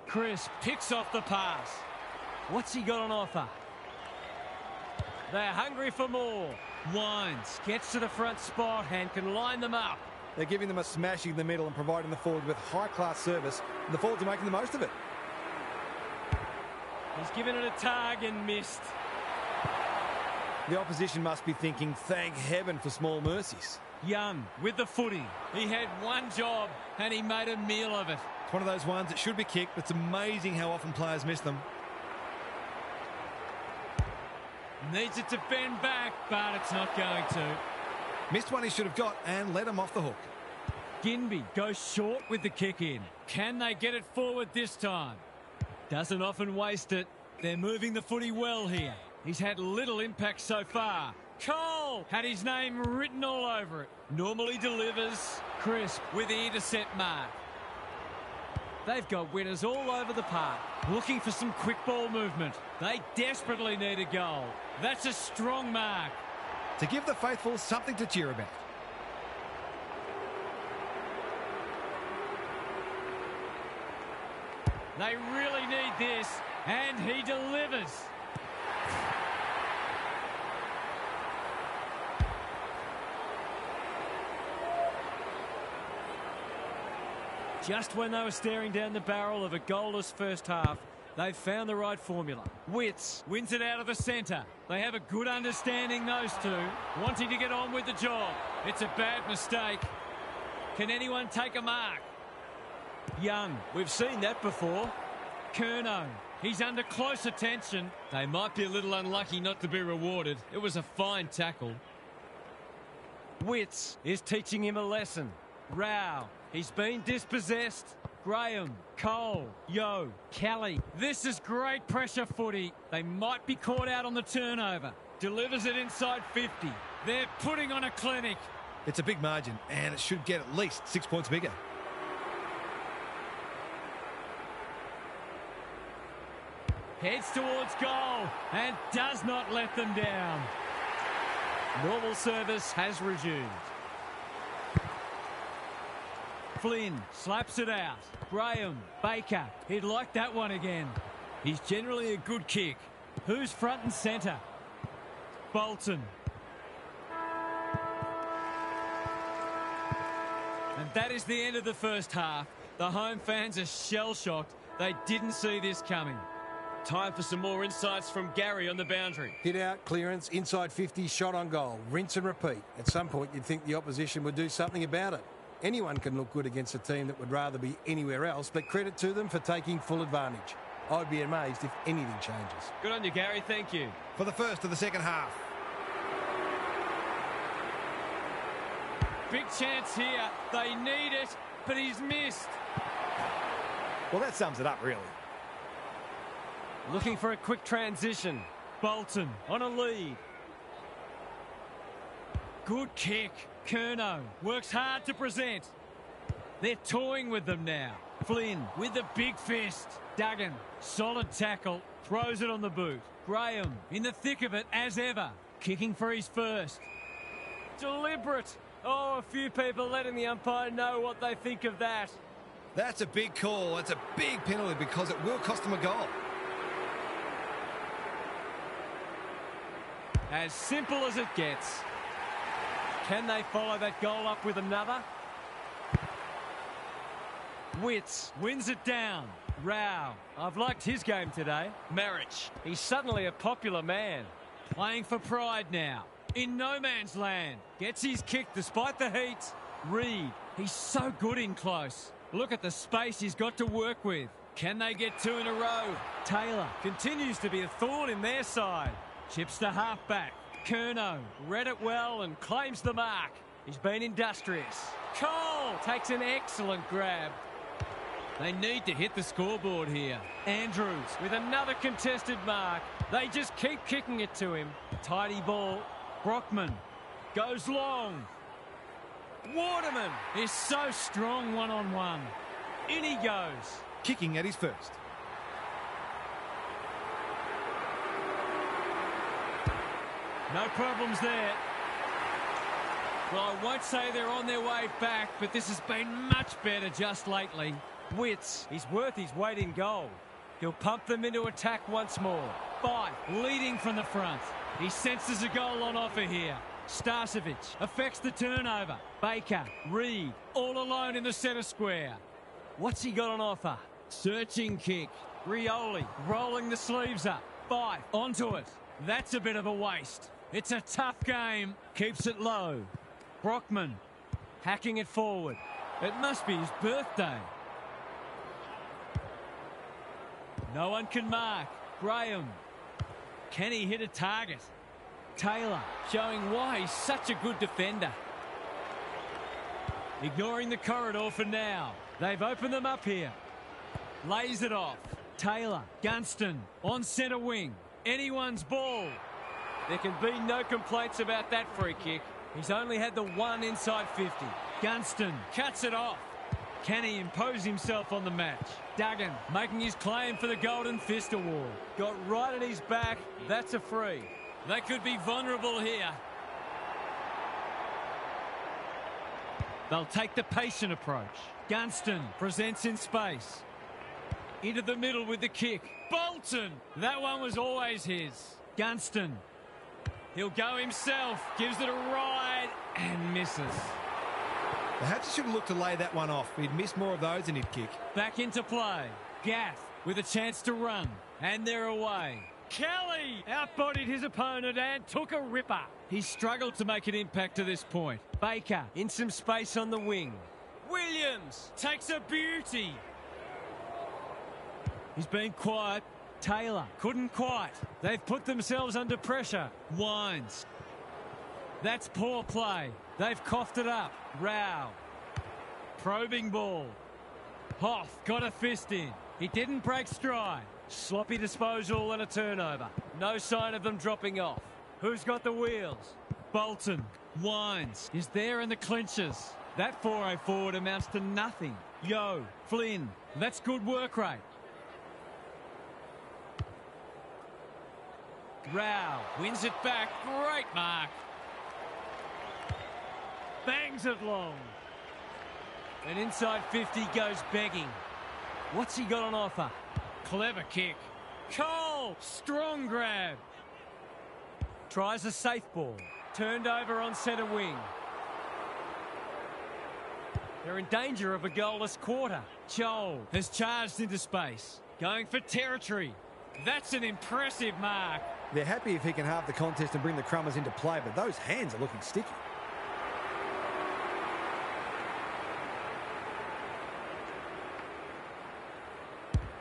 Chris picks off the pass. What's he got on offer? They're hungry for more. Winds, gets to the front spot and can line them up. They're giving them a smashing in the middle and providing the forward with high-class service. And the forwards are making the most of it. He's given it a tug and missed. The opposition must be thinking, thank heaven for small mercies. Young with the footy. He had one job and he made a meal of it. It's one of those ones that should be kicked, but it's amazing how often players miss them. Needs it to bend back, but it's not going to. Missed one he should have got and let him off the hook. Ginby goes short with the kick in. Can they get it forward this time? Doesn't often waste it. They're moving the footy well here. He's had little impact so far. Cole had his name written all over it. Normally delivers. Crisp with the intercept mark. They've got winners all over the park. Looking for some quick ball movement. They desperately need a goal. That's a strong mark. To give the faithful something to cheer about. They really need this, and he delivers. Just when they were staring down the barrel of a goalless first half, they've found the right formula. Witts wins it out of the centre. They have a good understanding, those two, wanting to get on with the job. It's a bad mistake. Can anyone take a mark? Young, we've seen that before. Curnow, he's under close attention. They might be a little unlucky not to be rewarded. It was a fine tackle. Witts is teaching him a lesson. Rao, he's been dispossessed. Graham, Cole, Yo, Kelly. This is great pressure footy. They might be caught out on the turnover. Delivers it inside 50. They're putting on a clinic. It's a big margin, and it should get at least 6 points bigger. Heads towards goal and does not let them down. Normal service has resumed. Flynn slaps it out. Graham, Baker, he'd like that one again. He's generally a good kick. Who's front and centre? Bolton. And that is the end of the first half. The home fans are shell-shocked. They didn't see this coming. Time for some more insights from Gary on the boundary. Hit out, clearance, inside 50, shot on goal. Rinse and repeat. At some point, you'd think the opposition would do something about it. Anyone can look good against a team that would rather be anywhere else, but credit to them for taking full advantage. I'd be amazed if anything changes. Good on you, Gary. Thank you. For the first of the second half. Big chance here. They need it, but he's missed. Well, that sums it up, really. Looking for a quick transition. Bolton on a lead. Good kick. Curnow works hard to present. They're toying with them now. Flynn with the big fist. Duggan, solid tackle. Throws it on the boot. Graham in the thick of it as ever. Kicking for his first. Deliberate. Oh, a few people letting the umpire know what they think of that. That's a big call. That's a big penalty because it will cost them a goal. As simple as it gets. Can they follow that goal up with another? Witts wins it down. Rao, I've liked his game today. Marich, he's suddenly a popular man. Playing for pride now. In no man's land. Gets his kick despite the heat. Reed, he's so good in close. Look at the space he's got to work with. Can they get two in a row? Taylor continues to be a thorn in their side. Chips to half-back. Curnow read it well and claims the mark. He's been industrious. Cole takes an excellent grab. They need to hit the scoreboard here. Andrews with another contested mark. They just keep kicking it to him. Tidy ball. Brockman goes long. Waterman is so strong one-on-one. In he goes. Kicking at his first. No problems there. Well, I won't say they're on their way back, but this has been much better just lately. Witts, he's worth his weight in gold. He'll pump them into attack once more. Five, leading from the front. He senses a goal on offer here. Starcevic affects the turnover. Baker, Reed, all alone in the centre square. What's he got on offer? Searching kick. Rioli rolling the sleeves up. Five, onto it. That's a bit of a waste. It's a tough game. Keeps it low. Brockman hacking it forward. It must be his birthday. No one can mark. Graham. Can he hit a target? Taylor showing why he's such a good defender. Ignoring the corridor for now. They've opened them up here. Lays it off. Taylor. Gunston on centre wing. Anyone's ball. There can be no complaints about that free kick. He's only had the one inside 50. Gunston cuts it off. Can he impose himself on the match? Duggan making his claim for the Golden Fist Award. Got right at his back. That's a free. They could be vulnerable here. They'll take the patient approach. Gunston presents in space. Into the middle with the kick. Bolton! That one was always his. Gunston. He'll go himself. Gives it a ride and misses. Perhaps he should have looked to lay that one off. He'd miss more of those than he'd kick. Back into play. Gaff with a chance to run. And they're away. Kelly outbodied his opponent and took a ripper. He struggled to make an impact to this point. Baker in some space on the wing. Williams takes a beauty. He's been quiet. Taylor couldn't quite. They've put themselves under pressure. Wines. That's poor play. They've coughed it up. Rao. Probing ball. Hoff got a fist in. He didn't break stride. Sloppy disposal and a turnover. No sign of them dropping off. Who's got the wheels? Bolton. Wines is there in the clinches. That 4-0 forward amounts to nothing. Yo. Flynn. That's good work rate. Rao wins it back. Great mark. Bangs it long. And inside 50 goes begging. What's he got on offer? Clever kick. Cole, strong grab. Tries a safe ball. Turned over on centre wing. They're in danger of a goalless quarter. Joel has charged into space. Going for territory. That's an impressive mark. They're happy if he can halve the contest and bring the Crummers into play, but those hands are looking sticky.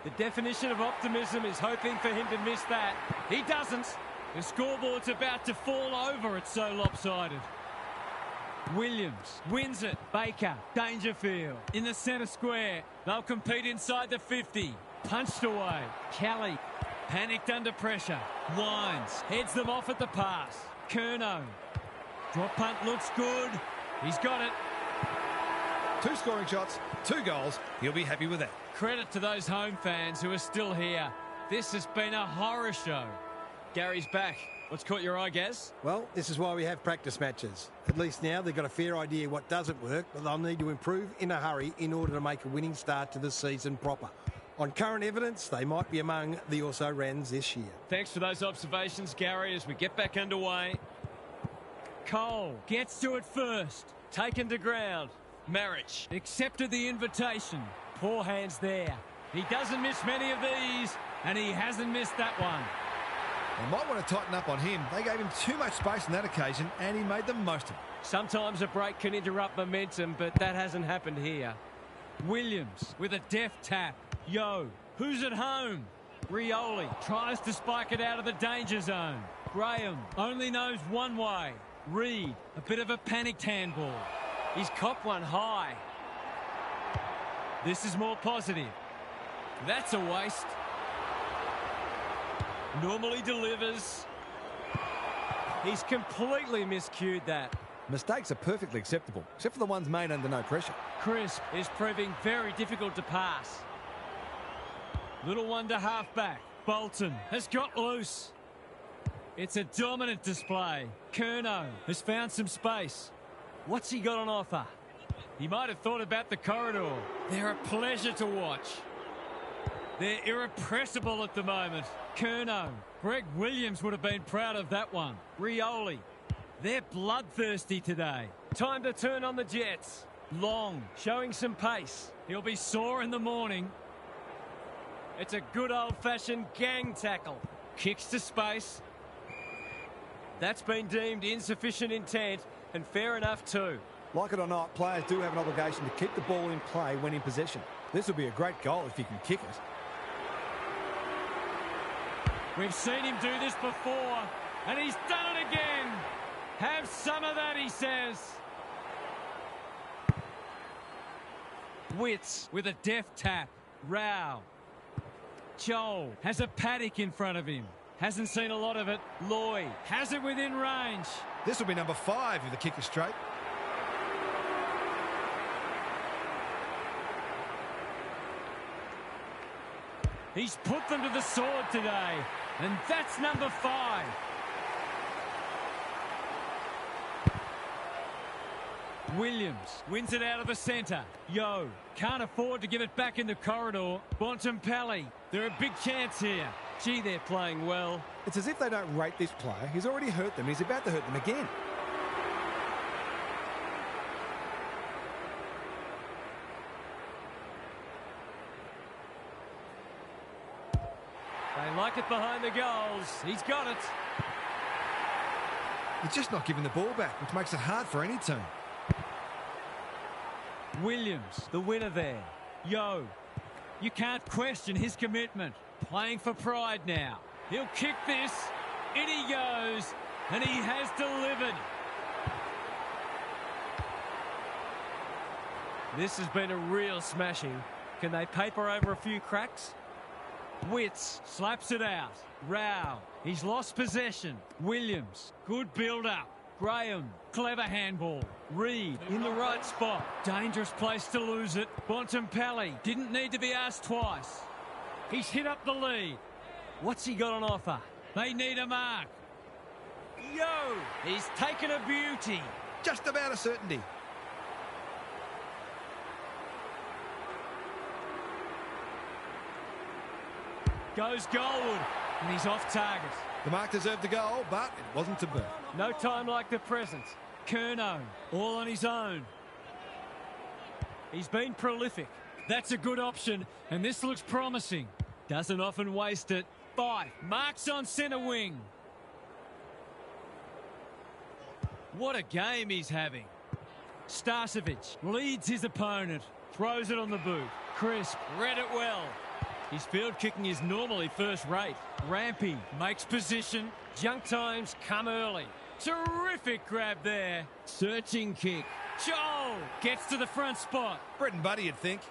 The definition of optimism is hoping for him to miss that. He doesn't. The scoreboard's about to fall over. It's so lopsided. Williams wins it. Baker, Dangerfield in the centre square. They'll compete inside the 50. Punched away. Kelly panicked under pressure. Wines heads them off at the pass. Curnow. Drop punt looks good. He's got it. 2 scoring shots, 2 goals. He'll be happy with that. Credit to those home fans who are still here. This has been a horror show. Gary's back. What's caught your eye, Gaz? Well, this is why we have practice matches. At least now they've got a fair idea what doesn't work, but they'll need to improve in a hurry in order to make a winning start to the season proper. On current evidence, they might be among the also-rans this year. Thanks for those observations, Gary, as we get back underway. Cole gets to it first. Taken to ground. Marich accepted the invitation. Poor hands there. He doesn't miss many of these, and he hasn't missed that one. They might want to tighten up on him. They gave him too much space on that occasion, and he made the most of it. Sometimes a break can interrupt momentum, but that hasn't happened here. Williams with a deft tap. Yo, who's at home? Rioli tries to spike it out of the danger zone. Graham only knows one way. Reed, a bit of a panicked handball. He's copped one high. This is more positive. That's a waste. Normally delivers. He's completely miscued that. Mistakes are perfectly acceptable, except for the ones made under no pressure. Crisp is proving very difficult to pass. Little one to half back. Bolton has got loose. It's a dominant display. Curnow has found some space. What's he got on offer? He might have thought about the corridor. They're a pleasure to watch. They're irrepressible at the moment. Curnow. Greg Williams would have been proud of that one. Rioli. They're bloodthirsty today. Time to turn on the Jets. Long, showing some pace. He'll be sore in the morning. It's a good old-fashioned gang tackle. Kicks to space. That's been deemed insufficient intent, and fair enough too. Like it or not, players do have an obligation to keep the ball in play when in possession. This will be a great goal if he can kick it. We've seen him do this before, and he's done it again. Have some of that, he says. Witts with a deft tap. Rao. Joel has a paddock in front of him. Hasn't seen a lot of it. Lloyd has it within range. This will be number 5 if the kick is straight. He's put them to the sword today, and that's number 5. Williams wins it out of the centre. Yo can't afford to give it back in the corridor. Bontempelli, they're a big chance here. Gee, they're playing well. It's as if they don't rate this player. He's already hurt them. He's about to hurt them again. They like it behind the goals. He's got it. He's just not giving the ball back, which makes it hard for any team. Williams, the winner there. Yo, you can't question his commitment. Playing for pride now. He'll kick this. In he goes. And he has delivered. This has been a real smashing. Can they paper over a few cracks? Witts slaps it out. Rao, he's lost possession. Williams, good build-up. Graham, clever handball. Reed in the right spot. Dangerous place to lose it. Bontempelli didn't need to be asked twice. He's hit up the lead. What's he got on offer? They need a mark. Yo, he's taken a beauty. Just about a certainty. Goes goalward, and he's off target. The mark deserved the goal, but it wasn't to be. No time like the present. Curnow, all on his own. He's been prolific. That's a good option, and this looks promising. Doesn't often waste it. 5. Marks on centre wing. What a game he's having. Starcevic leads his opponent. Throws it on the boot. Crisp read it well. His field kicking is normally first rate. Rampy makes position. Junk times come early. Terrific grab there. Searching kick. Joel gets to the front spot. Brett and Buddy, you'd think.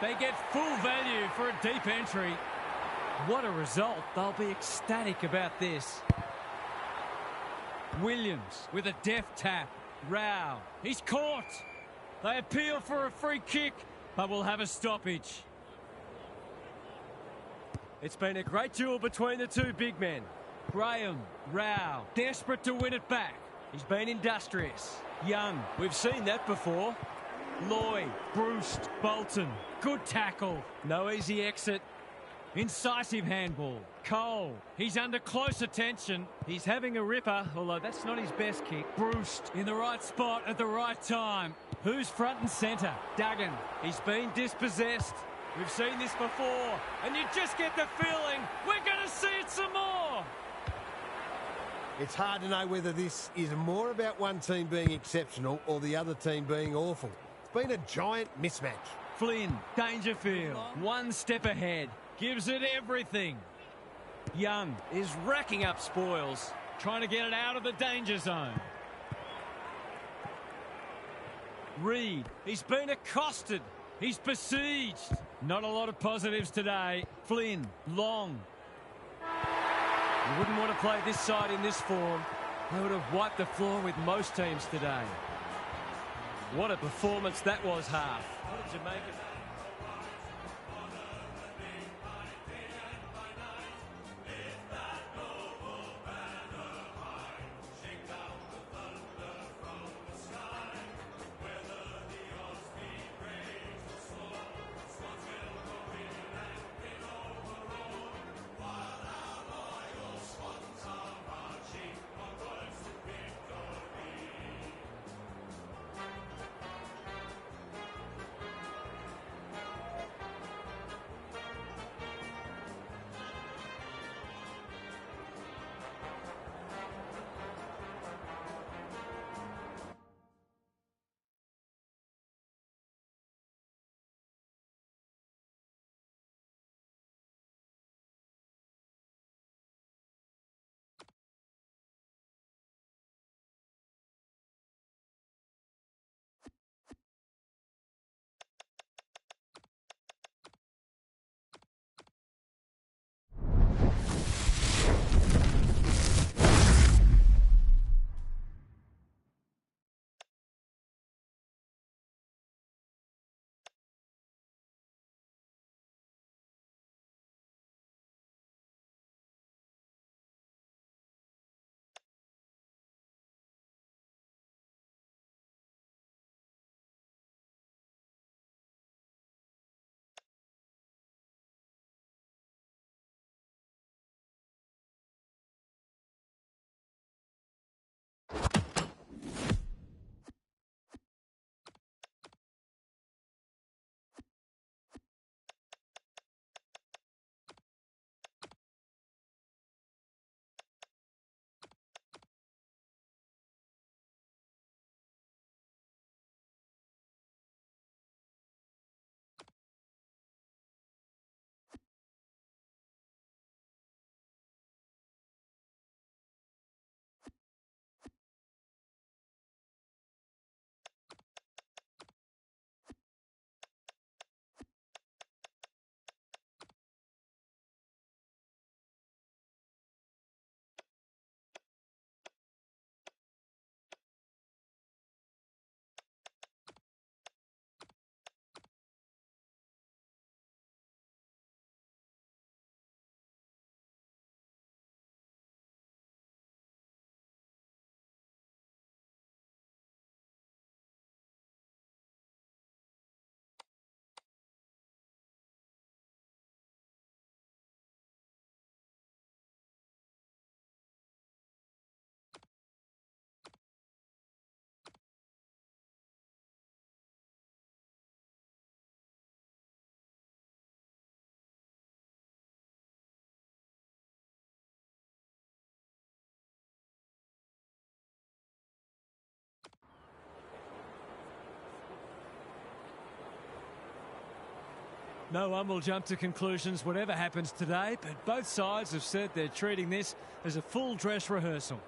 They get full value for a deep entry. What a result. They'll be ecstatic about this. Williams with a deft tap. Rao. He's caught. They appeal for a free kick, but will have a stoppage. It's been a great duel between the two big men. Graham, Rao, desperate to win it back. He's been industrious. Young, we've seen that before. Lloyd, Bruce, Bolton. Good tackle. No easy exit. Incisive handball. Cole, he's under close attention. He's having a ripper, although that's not his best kick. Bruce in the right spot at the right time. Who's front and centre? Duggan. He's been dispossessed. We've seen this before, and you just get the feeling we're going to see it some more. It's hard to know whether this is more about one team being exceptional or the other team being awful. It's been a giant mismatch. Flynn, Dangerfield, one step ahead. Gives it everything. Young is racking up spoils, trying to get it out of the danger zone. Reed, he's been accosted. He's besieged. Not a lot of positives today. Flynn, long. You wouldn't want to play this side in this form. They would have wiped the floor with most teams today. What a performance that was, half. What did you make of it? No one will jump to conclusions whatever happens today, but both sides have said they're treating this as a full dress rehearsal.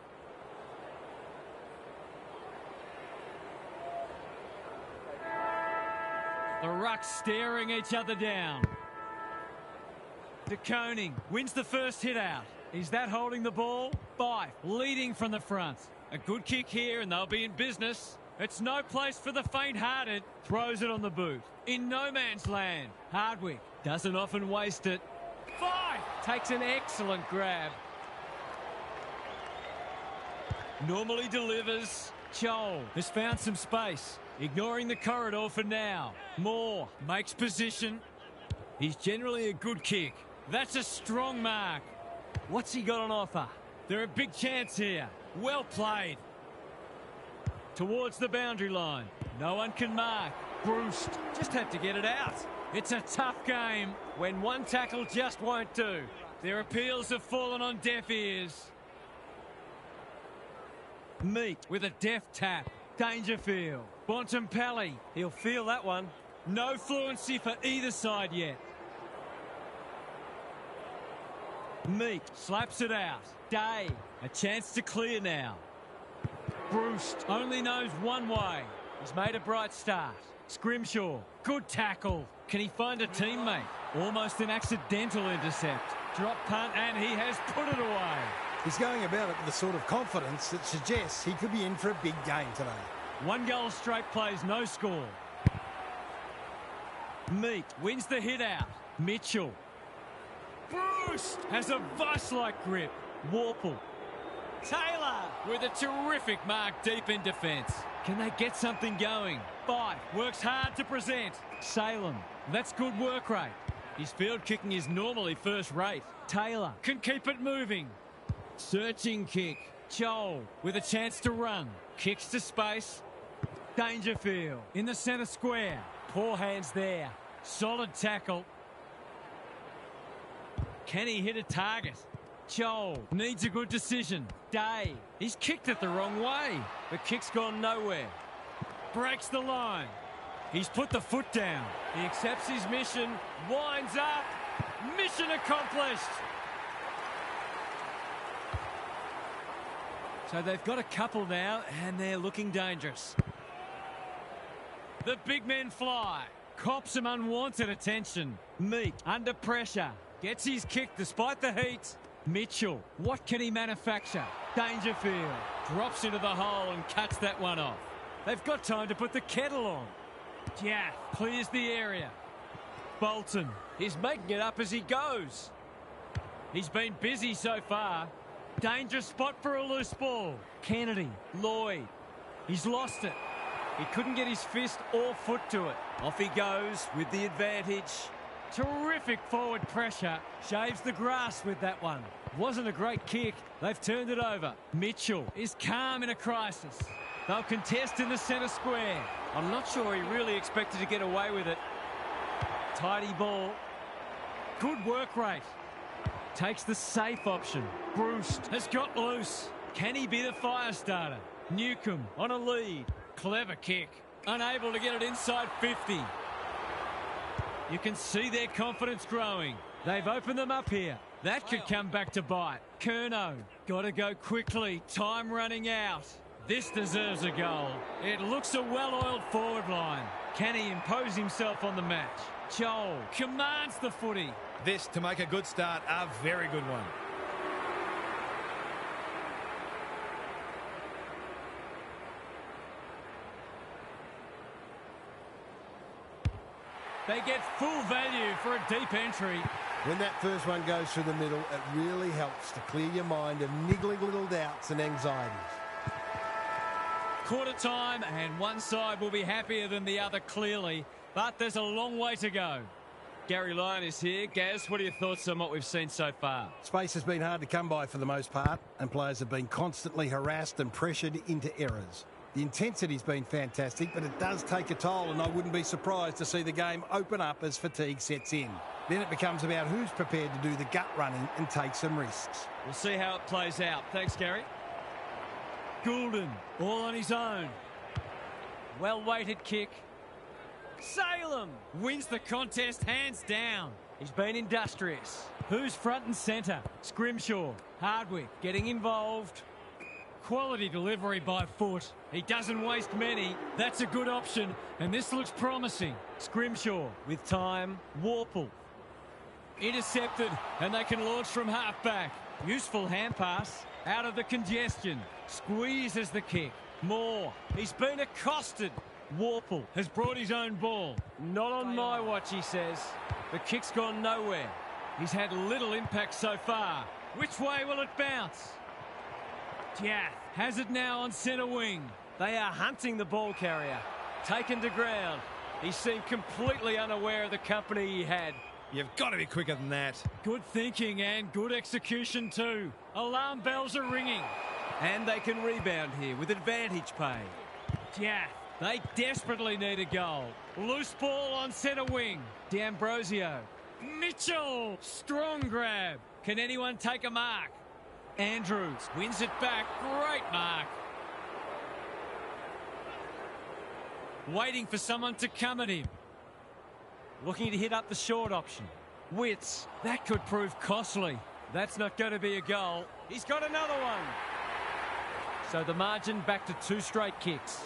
The Rucks staring each other down. De Koning wins the first hit out. Is that holding the ball? Fife leading from the front. A good kick here and they'll be in business. It's no place for the faint-hearted. Throws it on the boot. In no man's land. Hardwick doesn't often waste it. Fife takes an excellent grab. Normally delivers. Chol has found some space. Ignoring the corridor for now. Moore makes position. He's generally a good kick. That's a strong mark. What's he got on offer? They're a big chance here. Well played. Towards the boundary line. No one can mark. Bruce just had to get it out. It's a tough game when one tackle just won't do. Their appeals have fallen on deaf ears. Meat with a deft tap. Dangerfield. Bontempelli. He'll feel that one. No fluency for either side yet. Meat slaps it out. Day. A chance to clear now. Bruce only knows one way. He's made a bright start. Scrimshaw. Good tackle. Can he find a teammate? Almost an accidental intercept. Drop punt and he has put it away. He's going about it with the sort of confidence that suggests he could be in for a big game today. 1 goal straight plays, no score. Meat wins the hit out. Mitchell. Bruce has a vice-like grip. Warple. Taylor with a terrific mark deep in defence. Can they get something going? Fife works hard to present. Salem. That's good work rate. His field kicking is normally first rate. Taylor can keep it moving. Searching kick. Joel with a chance to run. Kicks to space. Dangerfield in the centre square. Poor hands there. Solid tackle. Can he hit a target? Joel needs a good decision. Day. He's kicked it the wrong way. The kick's gone nowhere. Breaks the line. He's put the foot down. He accepts his mission. Winds up. Mission accomplished. So they've got a couple now, and they're looking dangerous. The big men fly. Cops some unwanted attention. Meat under pressure. Gets his kick despite the heat. Mitchell. What can he manufacture? Dangerfield. Drops into the hole and cuts that one off. They've got time to put the kettle on. Jaff clears the area. Bolton is making it up as he goes. He's been busy so far. Dangerous spot for a loose ball. Kennedy. Lloyd. He's lost it. He couldn't get his fist or foot to it. Off he goes with the advantage. Terrific forward pressure. Shaves the grass with that one. Wasn't a great kick. They've turned it over. Mitchell is calm in a crisis. They'll contest in the centre square. I'm not sure he really expected to get away with it. Tidy ball. Good work rate. Takes the safe option. Bruce has got loose. Can he be the fire starter? Newcomb on a lead. Clever kick. Unable to get it inside 50. You can see their confidence growing. They've opened them up here. That could come back to bite. Curnow. Got to go quickly. Time running out. This deserves a goal. It looks a well-oiled forward line. Can he impose himself on the match? Joel commands the footy. This, to make a good start, a very good one. They get full value for a deep entry. When that first one goes through the middle, it really helps to clear your mind of niggling little doubts and anxieties. Quarter time, and one side will be happier than the other, clearly, but there's a long way to go. Gary Lyon is here. Gaz, what are your thoughts on what we've seen so far? Space has been hard to come by for the most part, and players have been constantly harassed and pressured into errors. The intensity's been fantastic, but it does take a toll, and I wouldn't be surprised to see the game open up as fatigue sets in. Then it becomes about who's prepared to do the gut running and take some risks. We'll see how it plays out. Thanks, Gary. Goulden, all on his own. Well-weighted kick. Salem wins the contest hands down. He's been industrious. Who's front and centre? Scrimshaw. Hardwick getting involved. Quality delivery by foot. He doesn't waste many. That's a good option, and this looks promising. Scrimshaw with time. Warple. Intercepted, and they can launch from half-back. Useful hand pass. Out of the congestion. Squeezes the kick. Moore. He's been accosted. Warple has brought his own ball. Not on my watch, he says. The kick's gone nowhere. He's had little impact so far. Which way will it bounce? Jaff has it now on centre wing. They are hunting the ball carrier. Taken to ground. He seemed completely unaware of the company he had. You've got to be quicker than that. Good thinking and good execution too. Alarm bells are ringing. And they can rebound here with advantage pay. Jaff. They desperately need a goal. Loose ball on centre wing. D'Ambrosio. Mitchell. Strong grab. Can anyone take a mark? Andrews wins it back. Great mark. Waiting for someone to come at him. Looking to hit up the short option. Witts. That could prove costly. That's not going to be a goal. He's got another one. So the margin back to 2 straight kicks.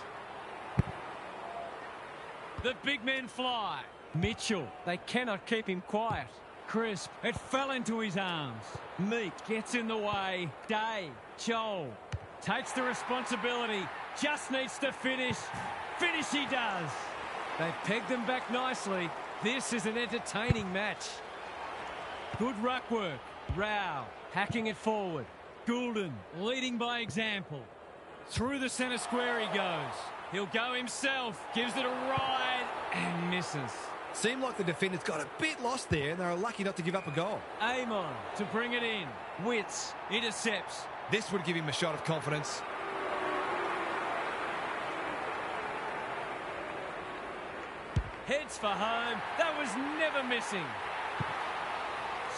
The big men fly. Mitchell. They cannot keep him quiet. Crisp. It fell into his arms. Meat gets in the way. Day. Joel takes the responsibility. Just needs to finish. Finish he does. They've pegged them back nicely. This is an entertaining match. Good ruck work. Rao hacking it forward. Goulden leading by example. Through the centre square he goes. He'll go himself. Gives it a ride and misses. Seemed like the defenders got a bit lost there and they were lucky not to give up a goal. Amon to bring it in. Witts intercepts. This would give him a shot of confidence. Heads for home. That was never missing.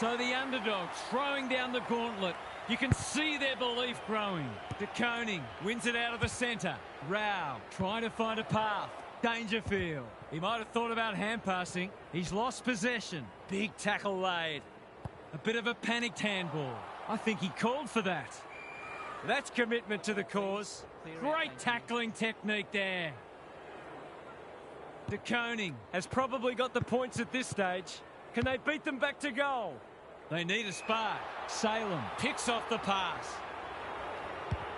So the underdogs throwing down the gauntlet. You can see their belief growing. De Koning wins it out of the centre. Rao trying to find a path. Dangerfield. He might have thought about hand passing. He's lost possession. Big tackle laid. A bit of a panicked handball. I think he called for that. That's commitment to the cause. Great tackling technique there. De Koning has probably got the points at this stage. Can they beat them back to goal? They need a spark. Salem picks off the pass.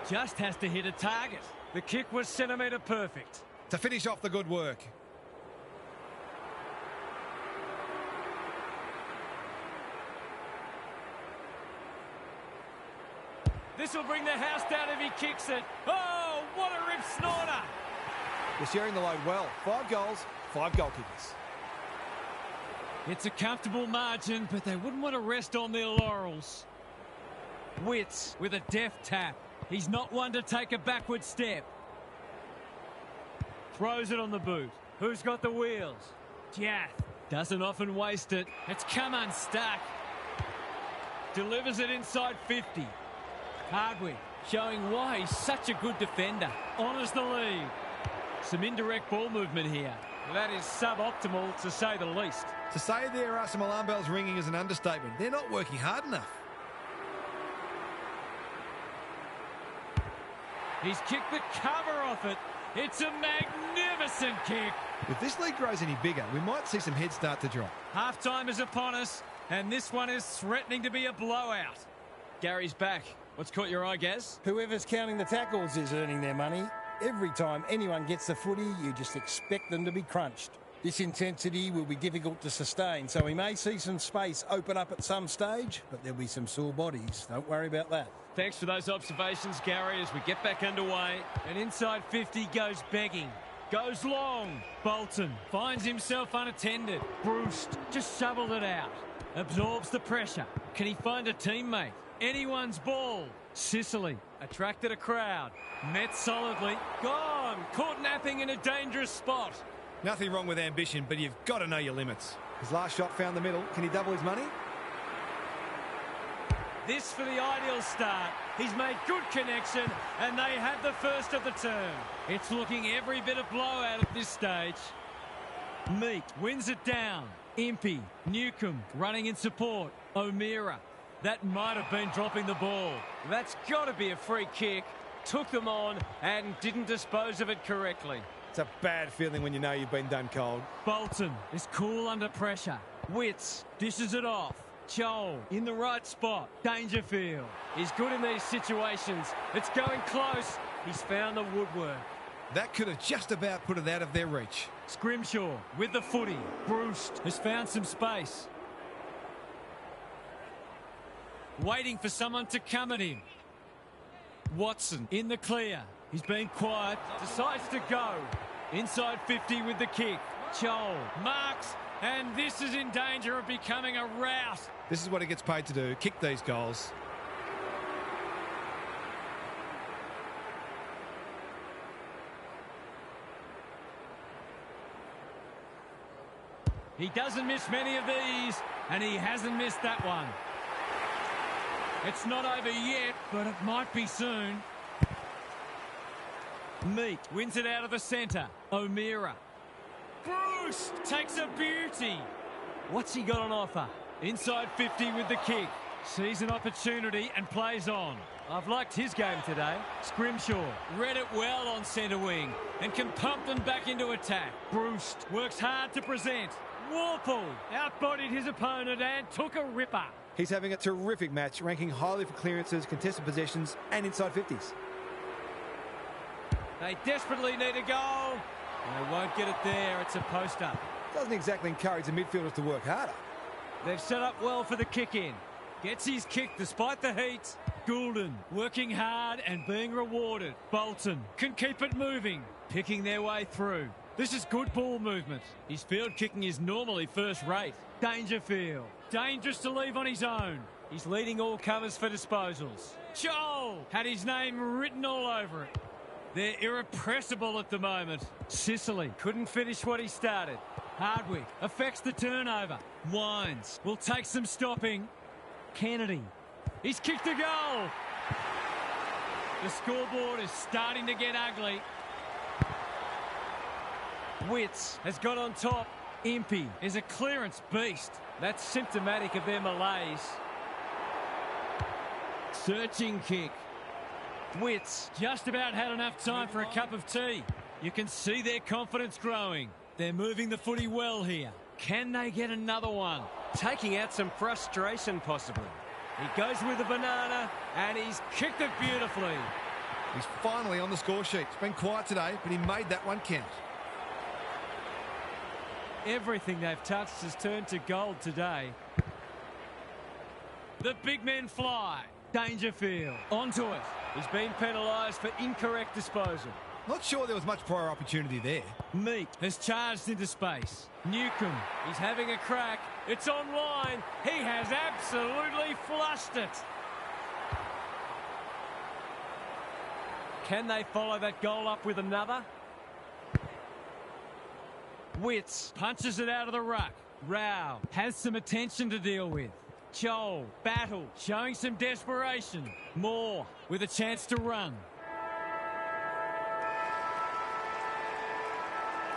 Just has to hit a target. The kick was centimetre perfect. To finish off the good work. This will bring the house down if he kicks it. Oh, what a rip snorter. They're sharing the load well. 5 goals, 5 goal kickers. It's a comfortable margin, but they wouldn't want to rest on their laurels. Witts with a deft tap. He's not one to take a backward step. Throws it on the boot. Who's got the wheels? Jath doesn't often waste it. It's come unstuck. Delivers it inside 50. Hardwick showing why he's such a good defender. Honours the lead. Some indirect ball movement here. That is suboptimal, to say the least. To say there are some alarm bells ringing is an understatement. They're not working hard enough. He's kicked the cover off it. It's a magnificent kick. If this league grows any bigger, we might see some heads start to drop. Half-time is upon us, and this one is threatening to be a blowout. Gary's back. What's caught your eye, Gaz? Whoever's counting the tackles is earning their money. Every time anyone gets the footy, you just expect them to be crunched. This intensity will be difficult to sustain, so we may see some space open up at some stage, but there'll be some sore bodies. Don't worry about that. Thanks for those observations, Gary, as we get back underway. And inside 50 goes begging. Goes long. Bolton finds himself unattended. Bruce just shoveled it out. Absorbs the pressure. Can he find a teammate? Anyone's ball. Sicily attracted a crowd. Met solidly. Gone. Caught napping in a dangerous spot. Nothing wrong with ambition, but you've got to know your limits. His last shot found the middle. Can he double his money? This for the ideal start. He's made good connection, and they have the first of the turn. It's looking every bit of blowout at this stage. Meek wins it down. Impey, Newcomb running in support. O'Meara. That might have been dropping the ball. That's got to be a free kick. Took them on and didn't dispose of it correctly. It's a bad feeling when you know you've been done cold. Bolton is cool under pressure. Witts dishes it off. Joel in the right spot. Dangerfield is good in these situations. It's going close. He's found the woodwork. That could have just about put it out of their reach. Scrimshaw with the footy. Bruce has found some space. Waiting for someone to come at him. Watson in the clear. He's been quiet. Decides to go. Inside 50 with the kick. Joel marks. And this is in danger of becoming a rout. This is what he gets paid to do. Kick these goals. He doesn't miss many of these, and he hasn't missed that one. It's not over yet, but it might be soon. Meek wins it out of the centre. O'Meara. Bruce takes a beauty. What's he got on offer? Inside 50 with the kick. Sees an opportunity and plays on. I've liked his game today. Scrimshaw read it well on centre wing and can pump them back into attack. Bruce works hard to present. Warple outbodied his opponent and took a ripper. He's having a terrific match, ranking highly for clearances, contested possessions and inside 50s. They desperately need a goal. They won't get it there. It's a post-up. Doesn't exactly encourage the midfielders to work harder. They've set up well for the kick-in. Gets his kick despite the heat. Goulden working hard and being rewarded. Bolton can keep it moving, picking their way through. This is good ball movement. His field kicking is normally first rate. Dangerfield, dangerous to leave on his own. He's leading all comers for disposals. Joel had his name written all over it. They're irrepressible at the moment. Sicily couldn't finish what he started. Hardwick affects the turnover. Wines will take some stopping. Kennedy, he's kicked a goal. The scoreboard is starting to get ugly. Witts has got on top. Impey is a clearance beast. That's symptomatic of their malaise. Searching kick. Witts just about had enough time for a cup of tea. You can see their confidence growing. They're moving the footy well here. Can they get another one? Taking out some frustration possibly. He goes with the banana and he's kicked it beautifully. He's finally on the score sheet. It's been quiet today, but he made that one count. Everything they've touched has turned to gold today. The big men fly. Dangerfield onto it. He's been penalised for incorrect disposal. Not sure there was much prior opportunity there. Meek has charged into space. Newcomb, he's having a crack. It's online. He has absolutely flushed it. Can they follow that goal up with another? Witts punches it out of the ruck. Rao has some attention to deal with. Joel, battle, showing some desperation. Moore with a chance to run.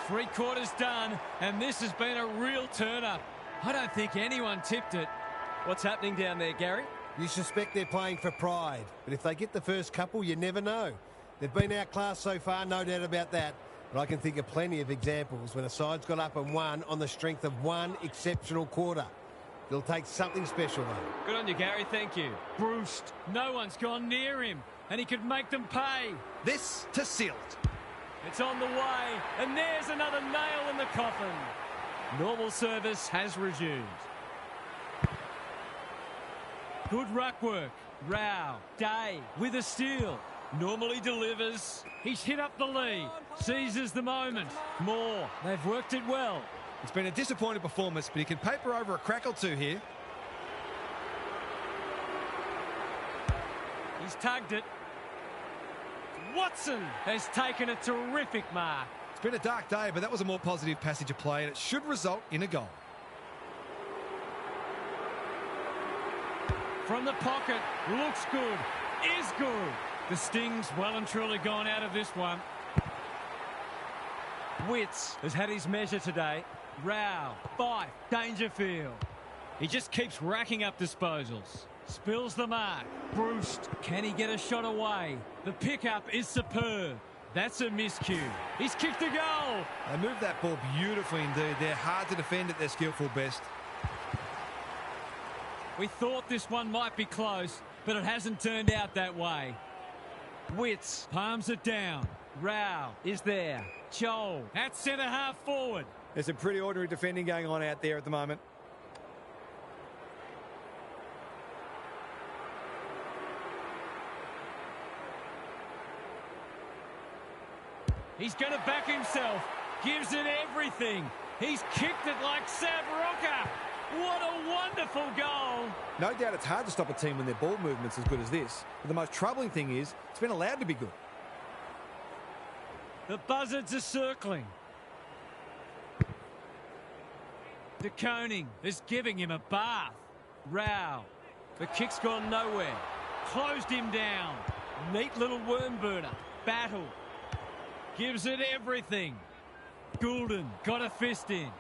3/4 done, and this has been a real turn-up. I don't think anyone tipped it. What's happening down there, Gary? You suspect they're playing for pride, but if they get the first couple, you never know. They've been outclassed so far, no doubt about that. But I can think of plenty of examples when a side's got up and won on the strength of one exceptional quarter. It'll take something special, though. Good on you, Gary. Thank you. Bruce, no one's gone near him, and he could make them pay. This to seal it. It's on the way, and there's another nail in the coffin. Normal service has resumed. Good ruck work. Rao, Day with a steal. Normally delivers. He's hit up the lead. Seizes the moment. Moore, they've worked it well. It's been a disappointing performance, but he can paper over a crack or two here. He's tugged it. Watson has taken a terrific mark. It's been a dark day, but that was a more positive passage of play, and it should result in a goal. From the pocket, looks good, is good. The sting's well and truly gone out of this one. Witts has had his measure today. Rao, Fife, Dangerfield. He just keeps racking up disposals. Spills the mark. Bruce, can he get a shot away? The pickup is superb. That's a miscue. He's kicked a goal. They moved that ball beautifully indeed. They're hard to defend at their skillful best. We thought this one might be close, but it hasn't turned out that way. Witts palms it down. Rao is there. Joel at centre half forward. There's some pretty ordinary defending going on out there at the moment. He's going to back himself. Gives it everything. He's kicked it like Savroka. What a wonderful goal. No doubt it's hard to stop a team when their ball movement's as good as this. But the most troubling thing is it's been allowed to be good. The buzzards are circling. De Koning is giving him a bath. Rao. The kick's gone nowhere. Closed him down. Neat little worm burner. Battle. Gives it everything. Goulden got a fist in.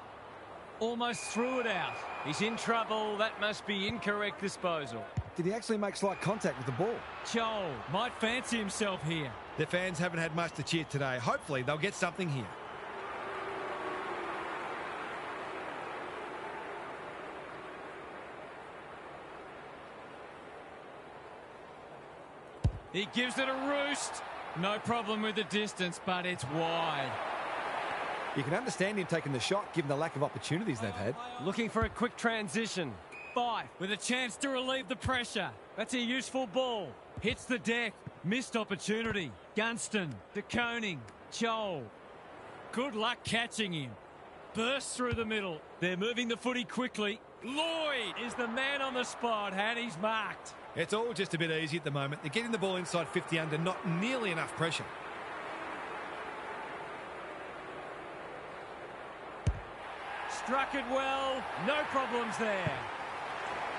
Almost threw it out. He's in trouble. That must be incorrect disposal. Did he actually make slight contact with the ball? Joel might fancy himself here. Their fans haven't had much to cheer today. Hopefully they'll get something here. He gives it a roost. No problem with the distance, but it's wide. You can understand him taking the shot, given the lack of opportunities they've had. Looking for a quick transition. Fife with a chance to relieve the pressure. That's a useful ball. Hits the deck. Missed opportunity. Gunston. De Koning. Joel. Good luck catching him. Bursts through the middle. They're moving the footy quickly. Lloyd is the man on the spot, and he's marked. It's all just a bit easy at the moment. They're getting the ball inside 50 under, not nearly enough pressure. Struck it well. No problems there.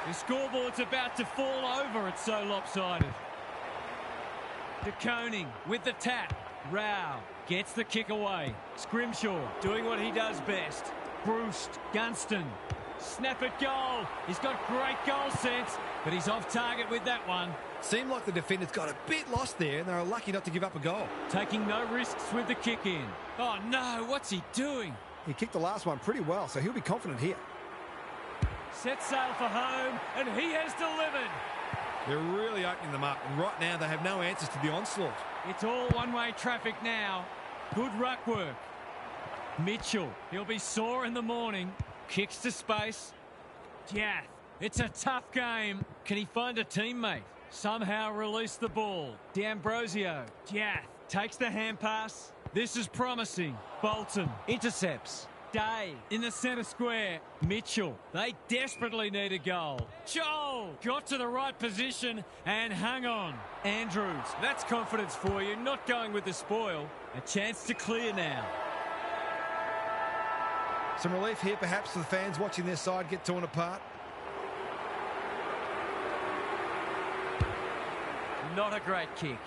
The scoreboard's about to fall over. It's so lopsided. De Koning with the tap. Rao gets the kick away. Scrimshaw doing what he does best. Bruce, Gunston. Snap at goal. He's got great goal sense, but he's off target with that one. Seemed like the defenders got a bit lost there, and they were lucky not to give up a goal. Taking no risks with the kick in. Oh no, what's he doing? He kicked the last one pretty well, so he'll be confident here. Set sail for home, and he has delivered. They're really opening them up, and right now they have no answers to the onslaught. It's all one-way traffic now. Good ruck work. Mitchell, he'll be sore in the morning. Kicks to space. Diath, it's a tough game. Can he find a teammate? Somehow release the ball. D'Ambrosio. Diath takes the hand pass. This is promising. Bolton intercepts. Day in the centre square. Mitchell. They desperately need a goal. Joel got to the right position and hung on. Andrews. That's confidence for you. Not going with the spoil. A chance to clear now. Some relief here perhaps for the fans watching their side get torn apart. Not a great kick.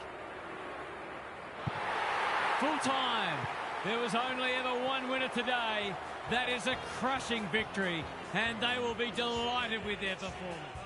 Full time. There was only ever one winner today. That is a crushing victory, and they will be delighted with their performance.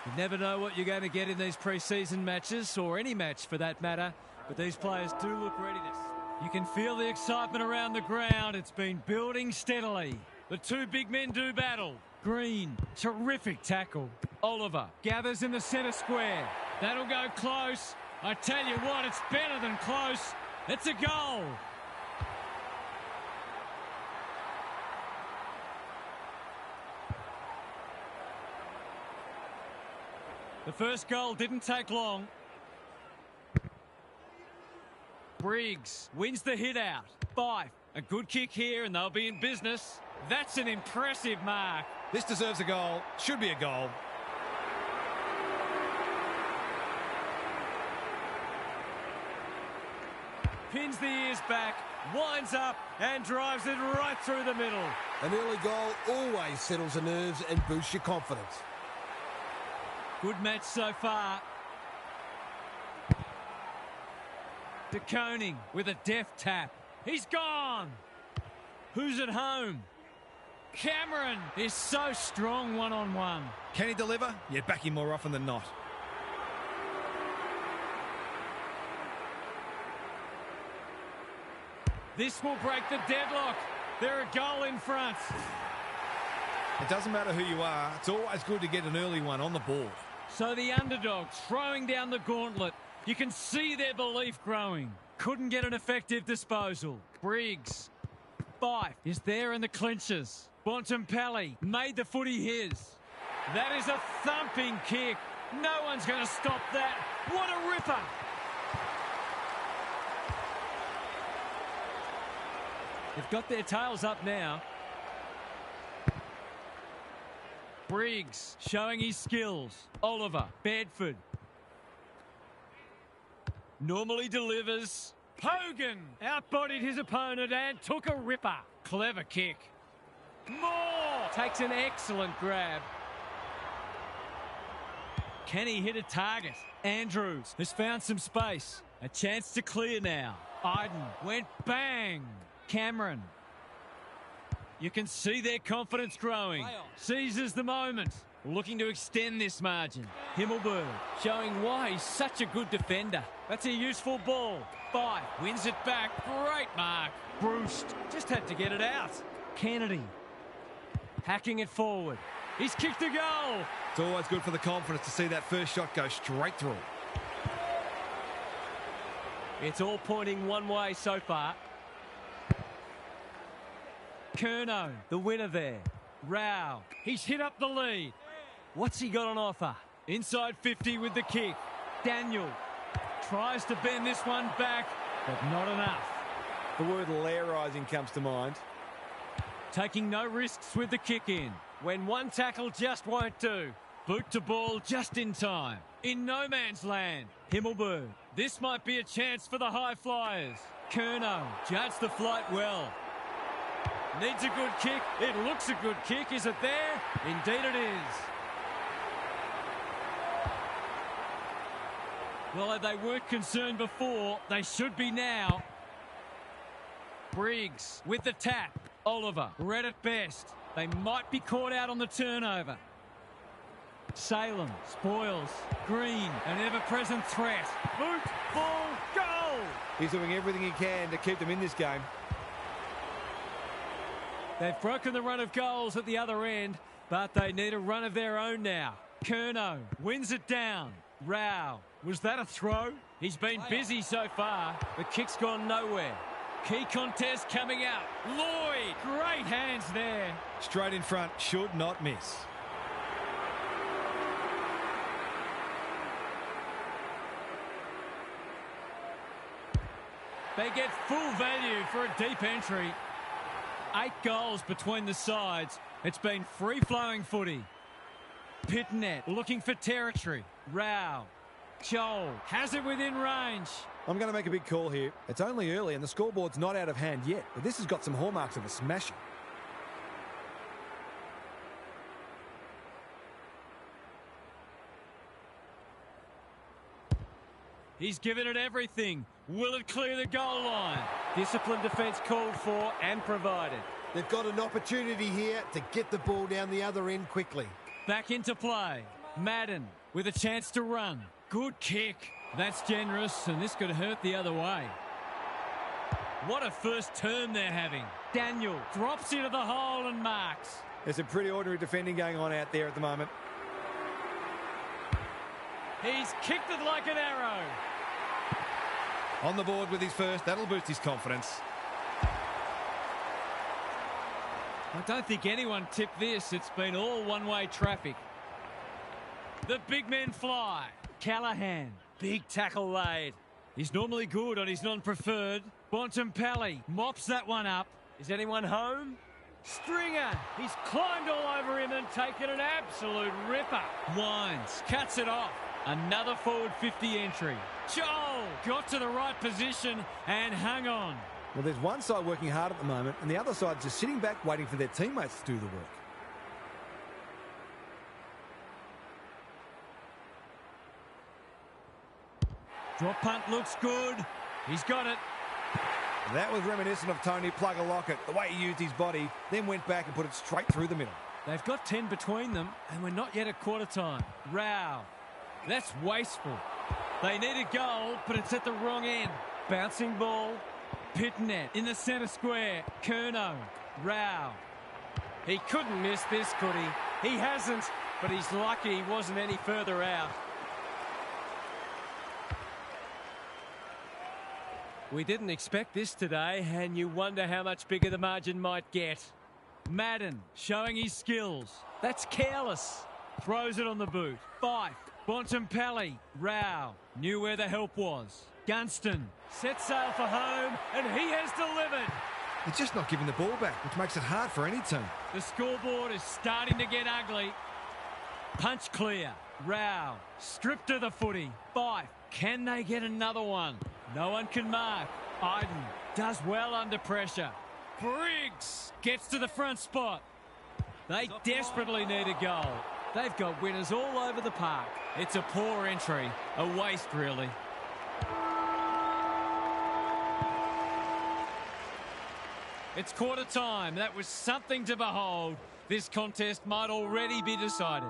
You never know what you're going to get in these pre-season matches, or any match for that matter, but these players do look ready. You can feel the excitement around the ground. It's been building steadily. The two big men do battle. Green, terrific tackle. Oliver gathers in the centre square. That'll go close. I tell you what, it's better than close. It's a goal. The first goal didn't take long. Briggs wins the hit out. Fife, a good kick here and they'll be in business. That's an impressive mark. This deserves a goal. Should be a goal. Pins the ears back, winds up and drives it right through the middle. An early goal always settles the nerves and boosts your confidence. Good match so far. De Koning with a deft tap. He's gone. Who's at home? Cameron is so strong one-on-one. Can he deliver? Yeah, back him more often than not. This will break the deadlock. They're a goal in front. It doesn't matter who you are. It's always good to get an early one on the board. So the underdogs throwing down the gauntlet. You can see their belief growing. Couldn't get an effective disposal. Briggs. Fife is there in the clinches. Bontempelli made the footy his. That is a thumping kick. No one's going to stop that. What a ripper. They've got their tails up now. Briggs showing his skills. Oliver, Bedford. Normally delivers. Hogan outbodied his opponent and took a ripper. Clever kick. Moore takes an excellent grab. Can he hit a target? Andrews has found some space. A chance to clear now. Iden went bang. Cameron. You can see their confidence growing. Seizes the moment. Looking to extend this margin. Himmelberg showing why he's such a good defender. That's a useful ball. Fife wins it back. Great mark. Bruce just had to get it out. Kennedy hacking it forward. He's kicked a goal. It's always good for the confidence to see that first shot go straight through. It's all pointing one way so far. Curnow, the winner there. Rao, he's hit up the lead. What's he got on offer? Inside 50 with the kick. Daniel tries to bend this one back, but not enough. The word lairising comes to mind. Taking no risks with the kick in. When one tackle just won't do. Boot to ball just in time. In no man's land. Himmelberg. This might be a chance for the high flyers. Curnow judged the flight well. Needs a good kick. It looks a good kick. Is it there? Indeed it is. Well, if they weren't concerned before, they should be now. Briggs with the tap. Oliver read it best. They might be caught out on the turnover. Salem spoils. Green, an ever-present threat. Boot, ball, goal! He's doing everything he can to keep them in this game. They've broken the run of goals at the other end, but they need a run of their own now. Curnow wins it down. Rao, was that a throw? He's been busy so far. The kick's gone nowhere. Key contest coming out. Lloyd, great hands there. Straight in front, should not miss. They get full value for a deep entry. 8 goals between the sides. It's been free-flowing footy. Pitnet looking for territory. Rao. Joel has it within range. I'm going to make a big call here. It's only early and the scoreboard's not out of hand yet, but this has got some hallmarks of a smashing. He's given it everything. Will it clear the goal line? Disciplined defence called for and provided. They've got an opportunity here to get the ball down the other end quickly. Back into play. Madden with a chance to run. Good kick. That's generous, and this could hurt the other way. What a first turn they're having. Daniel drops into the hole and marks. There's some pretty ordinary defending going on out there at the moment. He's kicked it like an arrow. On the board with his first. That'll boost his confidence. I don't think anyone tipped this. It's been all one-way traffic. The big men fly. Callahan, big tackle laid. He's normally good on his non-preferred. Bontempelli mops that one up. Is anyone home? Stringer, he's climbed all over him and taken an absolute ripper. Wines, cuts it off. Another forward 50 entry. Joel got to the right position and hung on. Well, there's one side working hard at the moment, and the other side just sitting back waiting for their teammates to do the work. Drop punt looks good. He's got it. That was reminiscent of Tony Plugger-Lockett, the way he used his body, then went back and put it straight through the middle. They've got 10 between them, and we're not yet at quarter time. Rao. That's wasteful. They need a goal, but it's at the wrong end. Bouncing ball. Pitnet in the centre square. Curnow. Rao. He couldn't miss this, could he? He hasn't, but he's lucky he wasn't any further out. We didn't expect this today, and you wonder how much bigger the margin might get. Madden showing his skills. That's careless. Throws it on the boot. Fife. Bontempelli. Rao. Knew where the help was. Gunston sets sail for home, and he has delivered. They're just not giving the ball back, which makes it hard for any team. The scoreboard is starting to get ugly. Punch clear. Rao. Stripped to the footy. Fife. Can they get another one? No one can mark. Iden does well under pressure. Briggs gets to the front spot. They desperately need a goal. They've got winners all over the park. It's a poor entry. A waste, really. It's quarter time. That was something to behold. This contest might already be decided.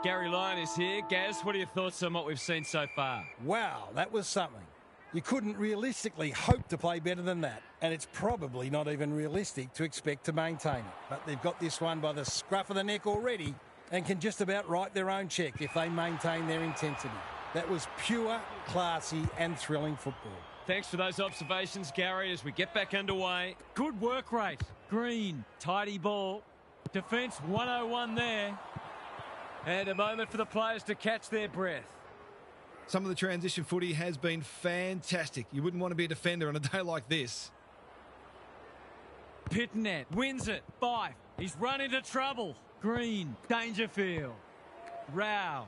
Gary Lyon is here. Gaz, what are your thoughts on what we've seen so far? Wow, that was something. You couldn't realistically hope to play better than that, and it's probably not even realistic to expect to maintain it. But they've got this one by the scruff of the neck already and can just about write their own cheque if they maintain their intensity. That was pure, classy and thrilling football. Thanks for those observations, Gary, as we get back underway. Good work rate. Green, tidy ball. Defence 101 there. And a moment for the players to catch their breath. Some of the transition footy has been fantastic. You wouldn't want to be a defender on a day like this. Pitnet wins it. Fife. He's run into trouble. Green. Dangerfield. Rao.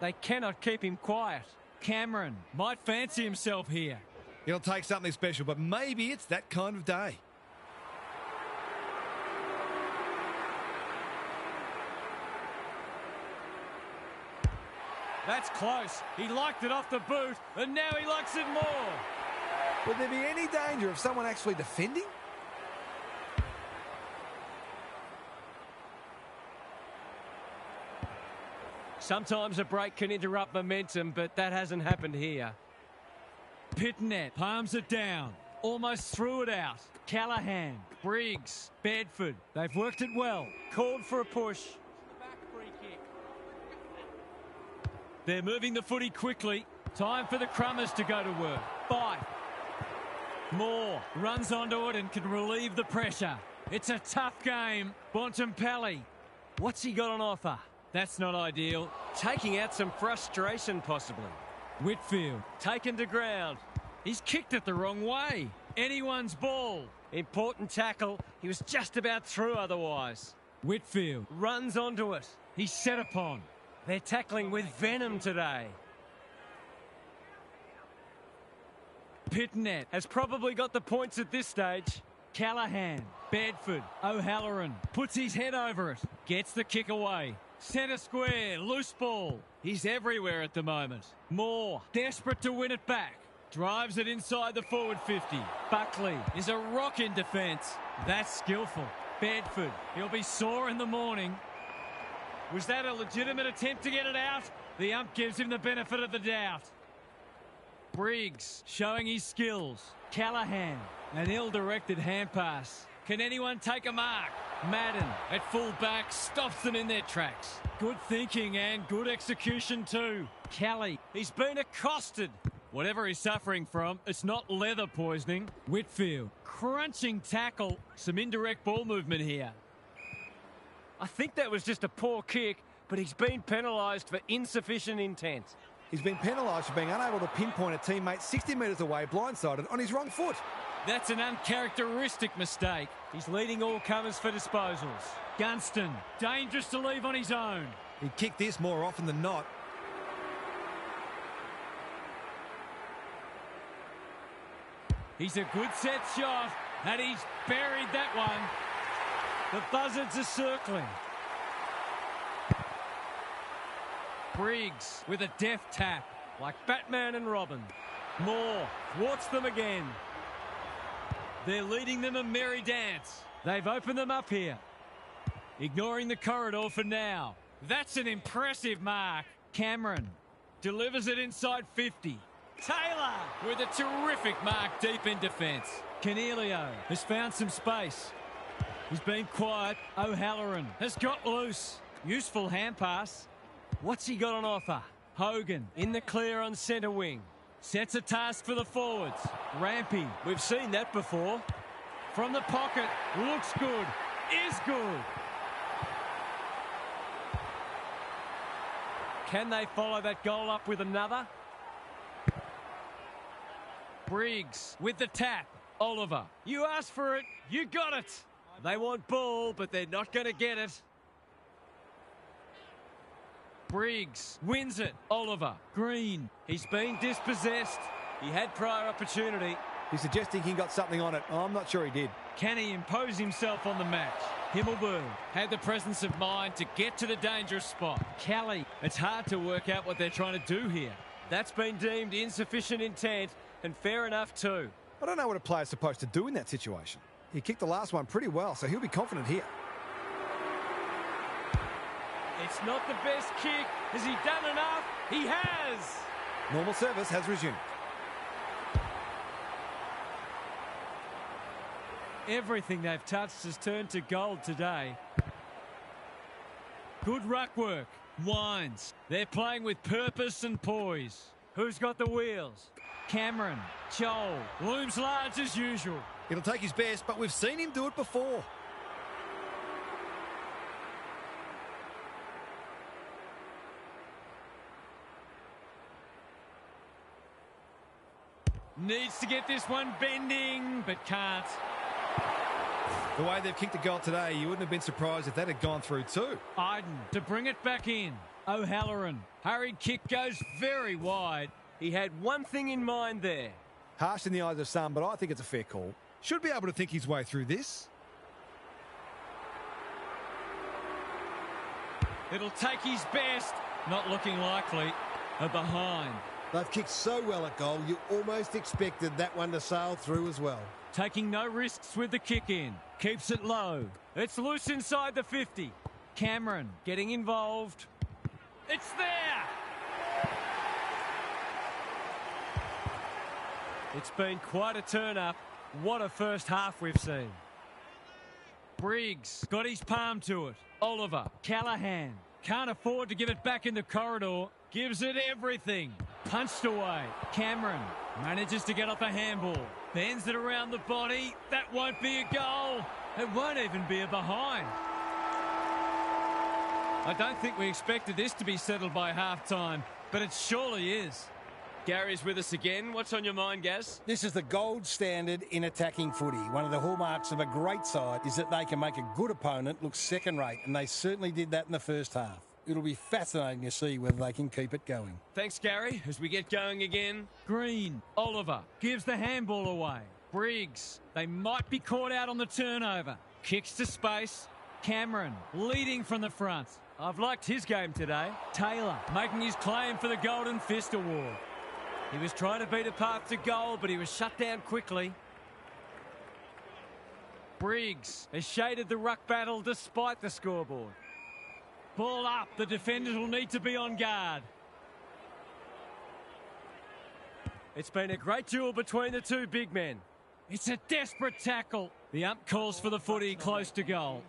They cannot keep him quiet. Cameron might fancy himself here. It'll take something special, but maybe it's that kind of day. That's close. He liked it off the boot, and now he likes it more. Would there be any danger of someone actually defending? Sometimes a break can interrupt momentum, but that hasn't happened here. Pitnet palms it down. Almost threw it out. Callahan, Briggs, Bedford. They've worked it well. Called for a push. They're moving the footy quickly. Time for the Crummers to go to work. Fife. Moore runs onto it and can relieve the pressure. It's a tough game. Bontempelli. What's he got on offer? That's not ideal. Taking out some frustration, possibly. Whitfield taken to ground. He's kicked it the wrong way. Anyone's ball. Important tackle. He was just about through otherwise. Whitfield runs onto it. He's set upon. They're tackling with venom today. Pitnet has probably got the points at this stage. Callahan, Bedford, O'Halloran puts his head over it. Gets the kick away. Centre square, loose ball. He's everywhere at the moment. Moore, desperate to win it back. Drives it inside the forward 50. Buckley is a rock in defence. That's skillful. Bedford, he'll be sore in the morning. Was that a legitimate attempt to get it out? The ump gives him the benefit of the doubt. Briggs showing his skills. Callahan, an ill-directed hand pass. Can anyone take a mark? Madden at full back stops them in their tracks. Good thinking and good execution too. Kelly, he's been accosted. Whatever he's suffering from, it's not leather poisoning. Whitfield, crunching tackle. Some indirect ball movement here. I think that was just a poor kick, but he's been penalised for insufficient intent. He's been penalised for being unable to pinpoint a teammate 60 metres away, blindsided, on his wrong foot. That's an uncharacteristic mistake. He's leading all comers for disposals. Gunston, dangerous to leave on his own. He'd kick this more often than not. He's a good set shot, and he's buried that one. The buzzards are circling. Briggs with a deft tap, like Batman and Robin. Moore thwarts them again. They're leading them a merry dance. They've opened them up here. Ignoring the corridor for now. That's an impressive mark. Cameron delivers it inside 50. Taylor with a terrific mark deep in defence. Cornelio has found some space. He's been quiet. O'Halloran has got loose. Useful hand pass. What's he got on offer? Hogan in the clear on centre wing. Sets a task for the forwards. Rampy, we've seen that before. From the pocket, looks good, is good. Can they follow that goal up with another? Briggs with the tap. Oliver, you asked for it, you got it. They want ball, but they're not going to get it. Briggs wins it. Oliver. Green. He's been dispossessed. He had prior opportunity. He's suggesting he got something on it. I'm not sure he did. Can he impose himself on the match? Himmelberg had the presence of mind to get to the dangerous spot. Kelly. It's hard to work out what they're trying to do here. That's been deemed insufficient intent, and fair enough too. I don't know what a player's supposed to do in that situation. He kicked the last one pretty well, so he'll be confident here. It's not the best kick. Has he done enough? He has. Normal service has resumed. Everything they've touched has turned to gold today. Good ruck work. Wines. They're playing with purpose and poise. Who's got the wheels? Cameron. Joel. Looms large as usual. It'll take his best, but we've seen him do it before. Needs to get this one bending, but can't. The way they've kicked the goal today, you wouldn't have been surprised if that had gone through too. Iden to bring it back in. O'Halloran. Hurried kick goes very wide. He had one thing in mind there. Harsh in the eyes of some, but I think it's a fair call. Should be able to think his way through this. It'll take his best. Not looking likely. A behind. They've kicked so well at goal, you almost expected that one to sail through as well. Taking no risks with the kick in. Keeps it low. It's loose inside the 50. Cameron getting involved. It's there! It's been quite a turn-up. What a first half we've seen. Briggs got his palm to it. Oliver. Callahan. Can't afford to give it back in the corridor. Gives it everything. Punched away. Cameron manages to get off a handball. Bends it around the body. That won't be a goal. It won't even be a behind. I don't think we expected this to be settled by half-time, but it surely is. Gary's with us again. What's on your mind, Gaz? This is the gold standard in attacking footy. One of the hallmarks of a great side is that they can make a good opponent look second-rate, and they certainly did that in the first half. It'll be fascinating to see whether they can keep it going. Thanks, Gary. As we get going again, Green. Oliver gives the handball away. Briggs. They might be caught out on the turnover. Kicks to space. Cameron leading from the front. I've liked his game today. Taylor making his claim for the Golden Fist Award. He was trying to beat a path to goal, but he was shut down quickly. Briggs has shaded the ruck battle despite the scoreboard. Ball up. The defenders will need to be on guard. It's been a great duel between the two big men. It's a desperate tackle. The ump calls for the footy close to goal.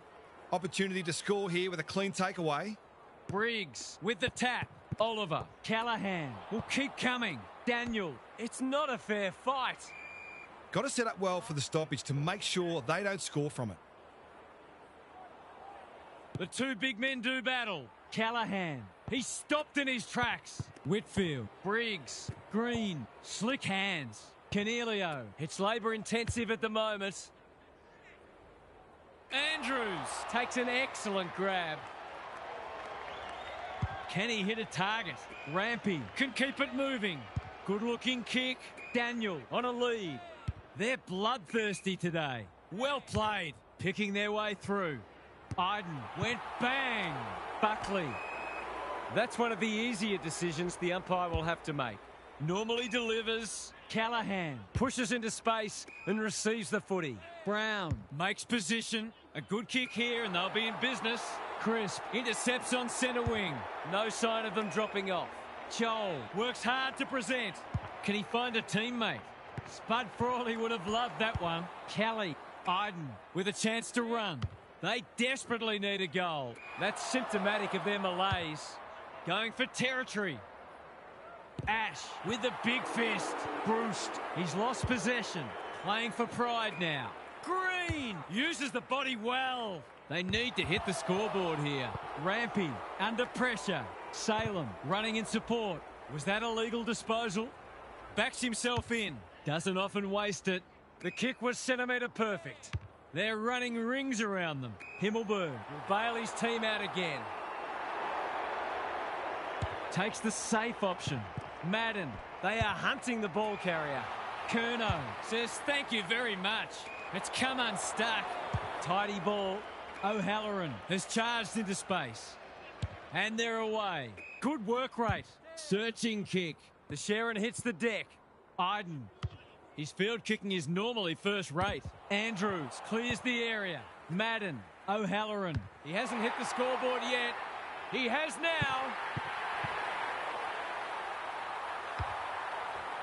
Opportunity to score here with a clean takeaway. Briggs with the tap. Oliver. Callahan will keep coming. Daniel. It's not a fair fight. Got to set up well for the stoppage to make sure they don't score from it. The two big men do battle. Callahan. He's stopped in his tracks. Whitfield. Briggs. Green. Slick hands. Cornelio. It's labour intensive at the moment. Andrews takes an excellent grab. Can he hit a target? Rampy can keep it moving. Good looking kick. Daniel on a lead. They're bloodthirsty today. Well played. Picking their way through. Iden went bang. Buckley. That's one of the easier decisions the umpire will have to make. Normally delivers. Callahan pushes into space and receives the footy. Brown makes position. A good kick here and they'll be in business. Crisp intercepts on centre wing. No sign of them dropping off. Joel works hard to present. Can he find a teammate? Spud Frawley would have loved that one. Kelly. Iden with a chance to run. They desperately need a goal. That's symptomatic of their malaise. Going for territory. Ash with the big fist. Bruce, he's lost possession. Playing for pride now. Green uses the body well. They need to hit the scoreboard here. Rampy under pressure. Salem running in support. Was that a legal disposal? Backs himself in. Doesn't often waste it. The kick was centimetre perfect. They're running rings around them. Himmelberg will bail his team out again. Takes the safe option. Madden, they are hunting the ball carrier. Curnow says thank you very much. It's come unstuck. Tidy ball. O'Halloran has charged into space. And they're away. Good work rate. Searching kick. The Sharon hits the deck. Iden. His field kicking is normally first rate. Andrews clears the area. Madden. O'Halloran. He hasn't hit the scoreboard yet. He has now.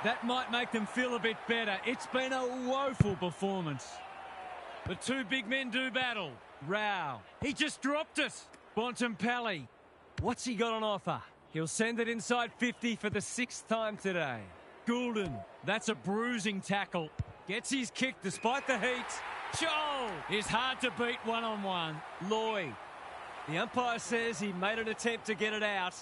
That might make them feel a bit better. It's been a woeful performance. The two big men do battle. Rao. He just dropped it. Bontempelli. What's he got on offer? He'll send it inside 50 for the 6th time today. Goulden. That's a bruising tackle. Gets his kick despite the heat. Joel is hard to beat one-on-one. Lloyd. The umpire says he made an attempt to get it out.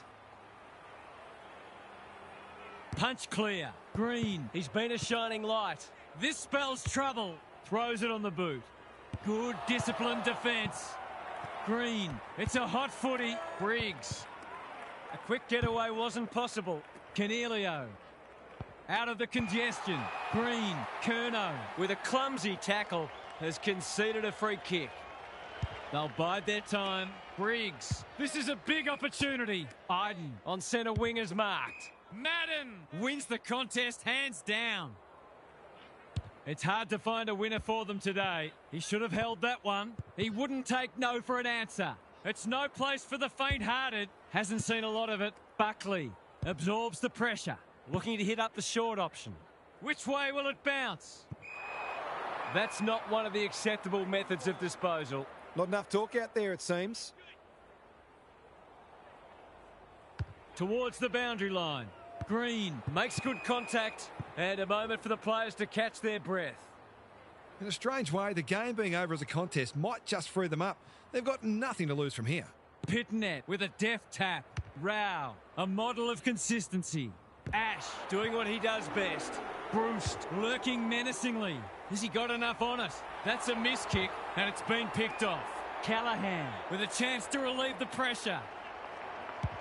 Punch clear. Green. He's been a shining light. This spells trouble. Throws it on the boot. Good disciplined defence. Green. It's a hot footy. Briggs. A quick getaway wasn't possible. Cornelio. Out of the congestion. Green. Curnow with a clumsy tackle has conceded a free kick. They'll bide their time. Briggs. This is a big opportunity. Iden on centre wing is marked. Madden wins the contest hands down. It's hard to find a winner for them today. He should have held that one. He wouldn't take no for an answer. It's no place for the faint-hearted. Hasn't seen a lot of it. Buckley absorbs the pressure. Looking to hit up the short option. Which way will it bounce? That's not one of the acceptable methods of disposal. Not enough talk out there, it seems. Towards the boundary line. Green makes good contact and a moment for the players to catch their breath. In a strange way, the game being over as a contest might just free them up. They've got nothing to lose from here. Pitnet with a deft tap. Rao, a model of consistency. Ash doing what he does best. Bruce lurking menacingly. Has he got enough on it? That's a miss kick and it's been picked off. Callahan with a chance to relieve the pressure.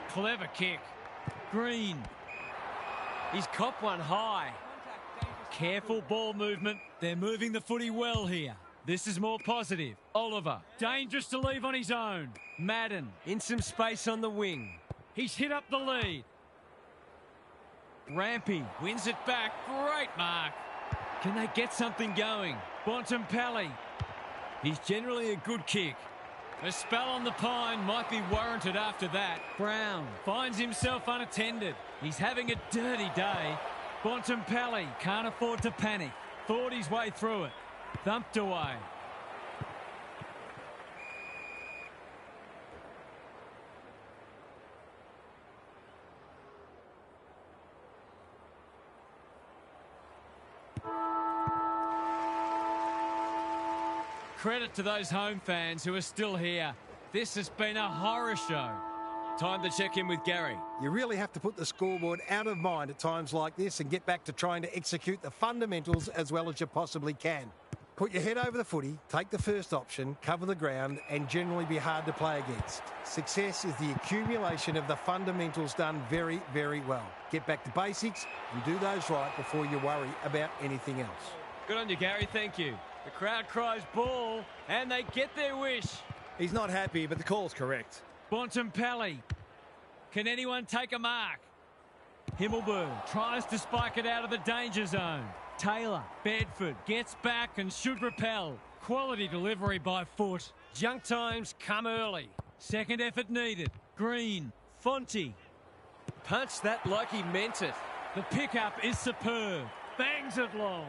Clever kick. Green. He's copped one high. Careful ball movement. They're moving the footy well here. This is more positive. Oliver. Dangerous to leave on his own. Madden in some space on the wing. He's hit up the lead. Rampy wins it back. Great mark. Can they get something going? Bontempelli. He's generally a good kick. A spell on the pine might be warranted after that. Brown finds himself unattended. He's having a dirty day. Bontempelli can't afford to panic. Thought his way through it. Thumped away. Credit to those home fans who are still here. This has been a horror show. Time to check in with Gary. You really have to put the scoreboard out of mind at times like this and get back to trying to execute the fundamentals as well as you possibly can. Put your head over the footy, take the first option, cover the ground, and generally be hard to play against. Success is the accumulation of the fundamentals done very, very well. Get back to basics and do those right before you worry about anything else. Good on you, Gary. Thank you. The crowd cries ball, and they get their wish. He's not happy, but the call's correct. Bontempelli. Can anyone take a mark? Himmelberg tries to spike it out of the danger zone. Taylor, Bedford gets back and should repel. Quality delivery by foot. Junk times come early. Second effort needed. Green, Fonte. Punched that like he meant it. The pickup is superb. Bangs it long.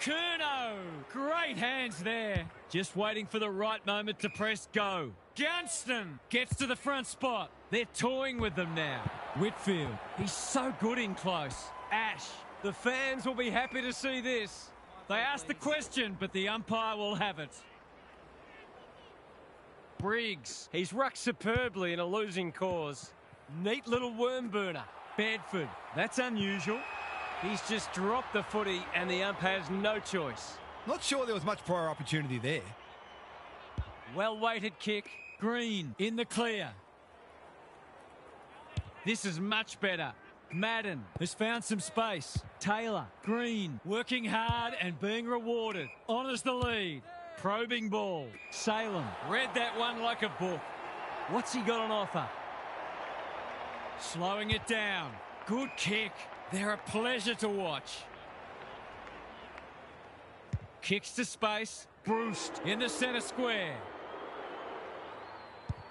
Curnow, great hands there. Just waiting for the right moment to press go. Gunston gets to the front spot. They're toying with them now. Whitfield, he's so good in close. Ash, the fans will be happy to see this. They asked the question, but the umpire will have it. Briggs, he's rucked superbly in a losing cause. Neat little worm burner. Bedford, that's unusual. He's just dropped the footy and the ump has no choice. Not sure there was much prior opportunity there. Well-weighted kick. Green in the clear. This is much better. Madden has found some space. Taylor, Green, working hard and being rewarded. Honours the lead. Probing ball. Salem read that one like a book. What's he got on offer? Slowing it down. Good kick. They're a pleasure to watch. Kicks to space. Brust in the centre square.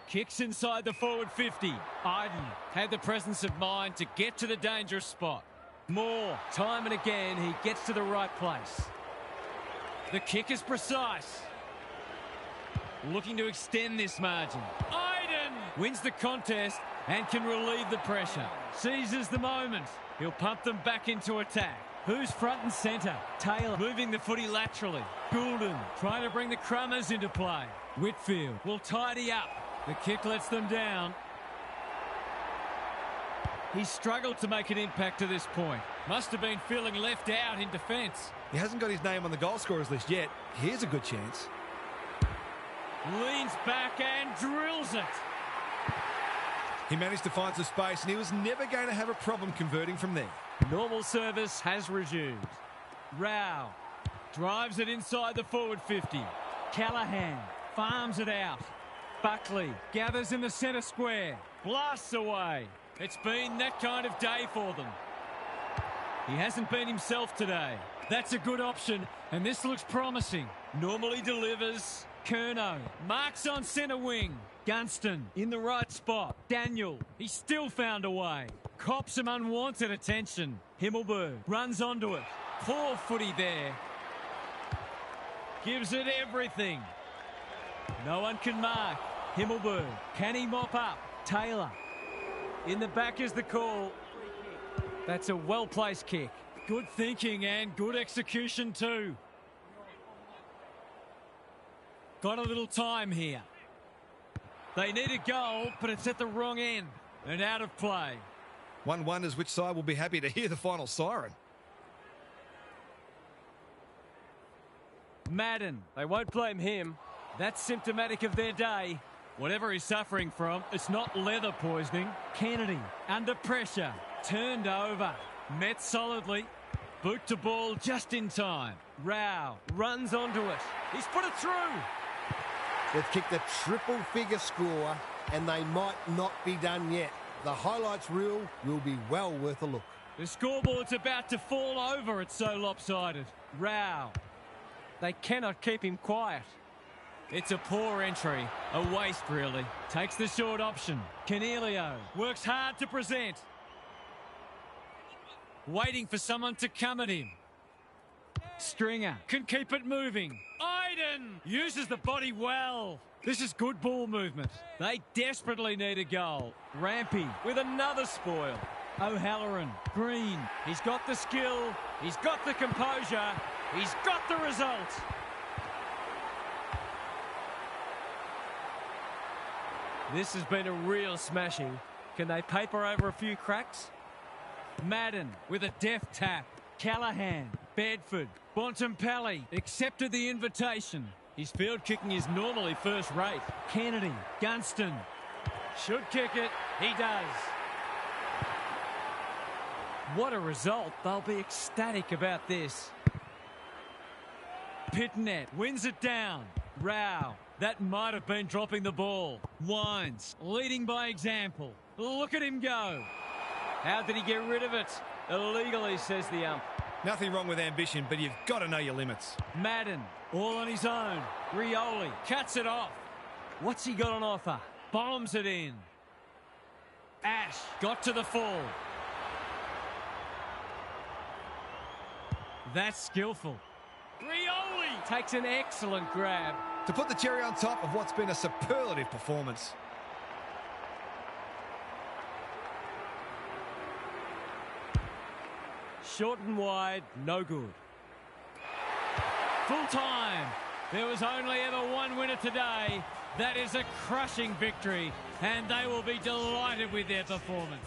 Kicks inside the forward 50. Iden had the presence of mind to get to the dangerous spot. Moore, time and again, he gets to the right place. The kick is precise. Looking to extend this margin. Iden wins the contest and can relieve the pressure. Seizes the moment. He'll pump them back into attack. Who's front and centre? Taylor moving the footy laterally. Goulden trying to bring the Crummers into play. Whitfield will tidy up. The kick lets them down. He's struggled to make an impact to this point. Must have been feeling left out in defence. He hasn't got his name on the goal scorers list yet. Here's a good chance. Leans back and drills it. He managed to find some space and he was never going to have a problem converting from there. Normal service has resumed. Rao drives it inside the forward 50. Callahan farms it out. Buckley gathers in the centre square. Blasts away. It's been that kind of day for them. He hasn't been himself today. That's a good option, and this looks promising. Normally delivers. Curnow marks on centre wing. Gunston in the right spot. Daniel, he still found a way. Cops some unwanted attention. Himmelberg runs onto it. Poor footy there. Gives it everything. No one can mark. Himmelberg, can he mop up? Taylor. In the back is the call. That's a well-placed kick. Good thinking and good execution too. Got a little time here. They need a goal, but it's at the wrong end and out of play. One wonders which side will be happy to hear the final siren. Madden, they won't blame him. That's symptomatic of their day. Whatever he's suffering from, it's not leather poisoning. Kennedy, under pressure, turned over, met solidly. Boot to ball just in time. Rao runs onto it. He's put it through. They've kicked a triple-figure score, and they might not be done yet. The highlights reel will be well worth a look. The scoreboard's about to fall over. It's so lopsided. Rao. They cannot keep him quiet. It's a poor entry. A waste, really. Takes the short option. Cornelio works hard to present. Waiting for someone to come at him. Stringer can keep it moving. Iden uses the body well. This is good ball movement. They desperately need a goal. Rampy with another spoil. O'Halloran, Green. He's got the skill. He's got the composure. He's got the result. This has been a real smashing. Can they paper over a few cracks? Madden with a deft tap. Callahan, Bedford, Bontempelli accepted the invitation. His field kicking is normally first rate. Kennedy, Gunston, should kick it. He does. What a result. They'll be ecstatic about this. Pitnet wins it down. Rao, that might have been dropping the ball. Wines, leading by example. Look at him go. How did he get rid of it? Illegally, says the ump. Nothing wrong with ambition, but you've got to know your limits. Madden, all on his own. Rioli cuts it off. What's he got on offer? Bombs it in. Ash got to the fall. That's skillful. Rioli takes an excellent grab. To put the cherry on top of what's been a superlative performance. Short and wide, no good. Full time. There was only ever one winner today. That is a crushing victory, and they will be delighted with their performance.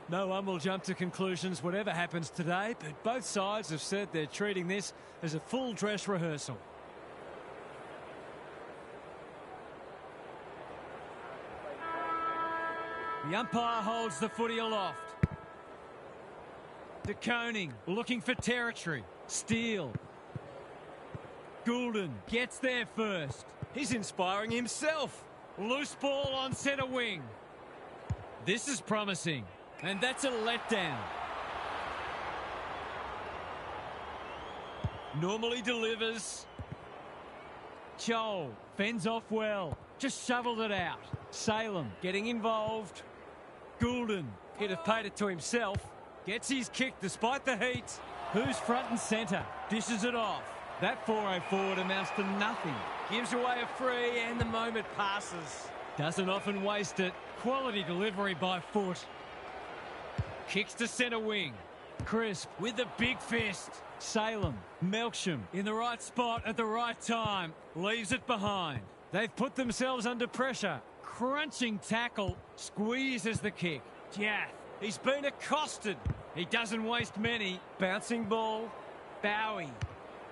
No one will jump to conclusions whatever happens today, but both sides have said they're treating this as a full dress rehearsal. The umpire holds the footy aloft. De Koning looking for territory. Steele. Goulden gets there first. He's inspiring himself. Loose ball on centre wing. This is promising. And that's a letdown. Normally delivers. Chol fends off well. Just shoveled it out. Salem getting involved. Goulden, he'd have paid it to himself. Gets his kick despite the heat. Who's front and centre? Dishes it off. That 4-0 forward amounts to nothing. Gives away a free and the moment passes. Doesn't often waste it. Quality delivery by foot. Kicks to centre wing. Crisp with the big fist. Salem, Melksham in the right spot at the right time. Leaves it behind. They've put themselves under pressure. Crunching tackle. Squeezes the kick. Jath. He's been accosted. He doesn't waste many. Bouncing ball. Bowie.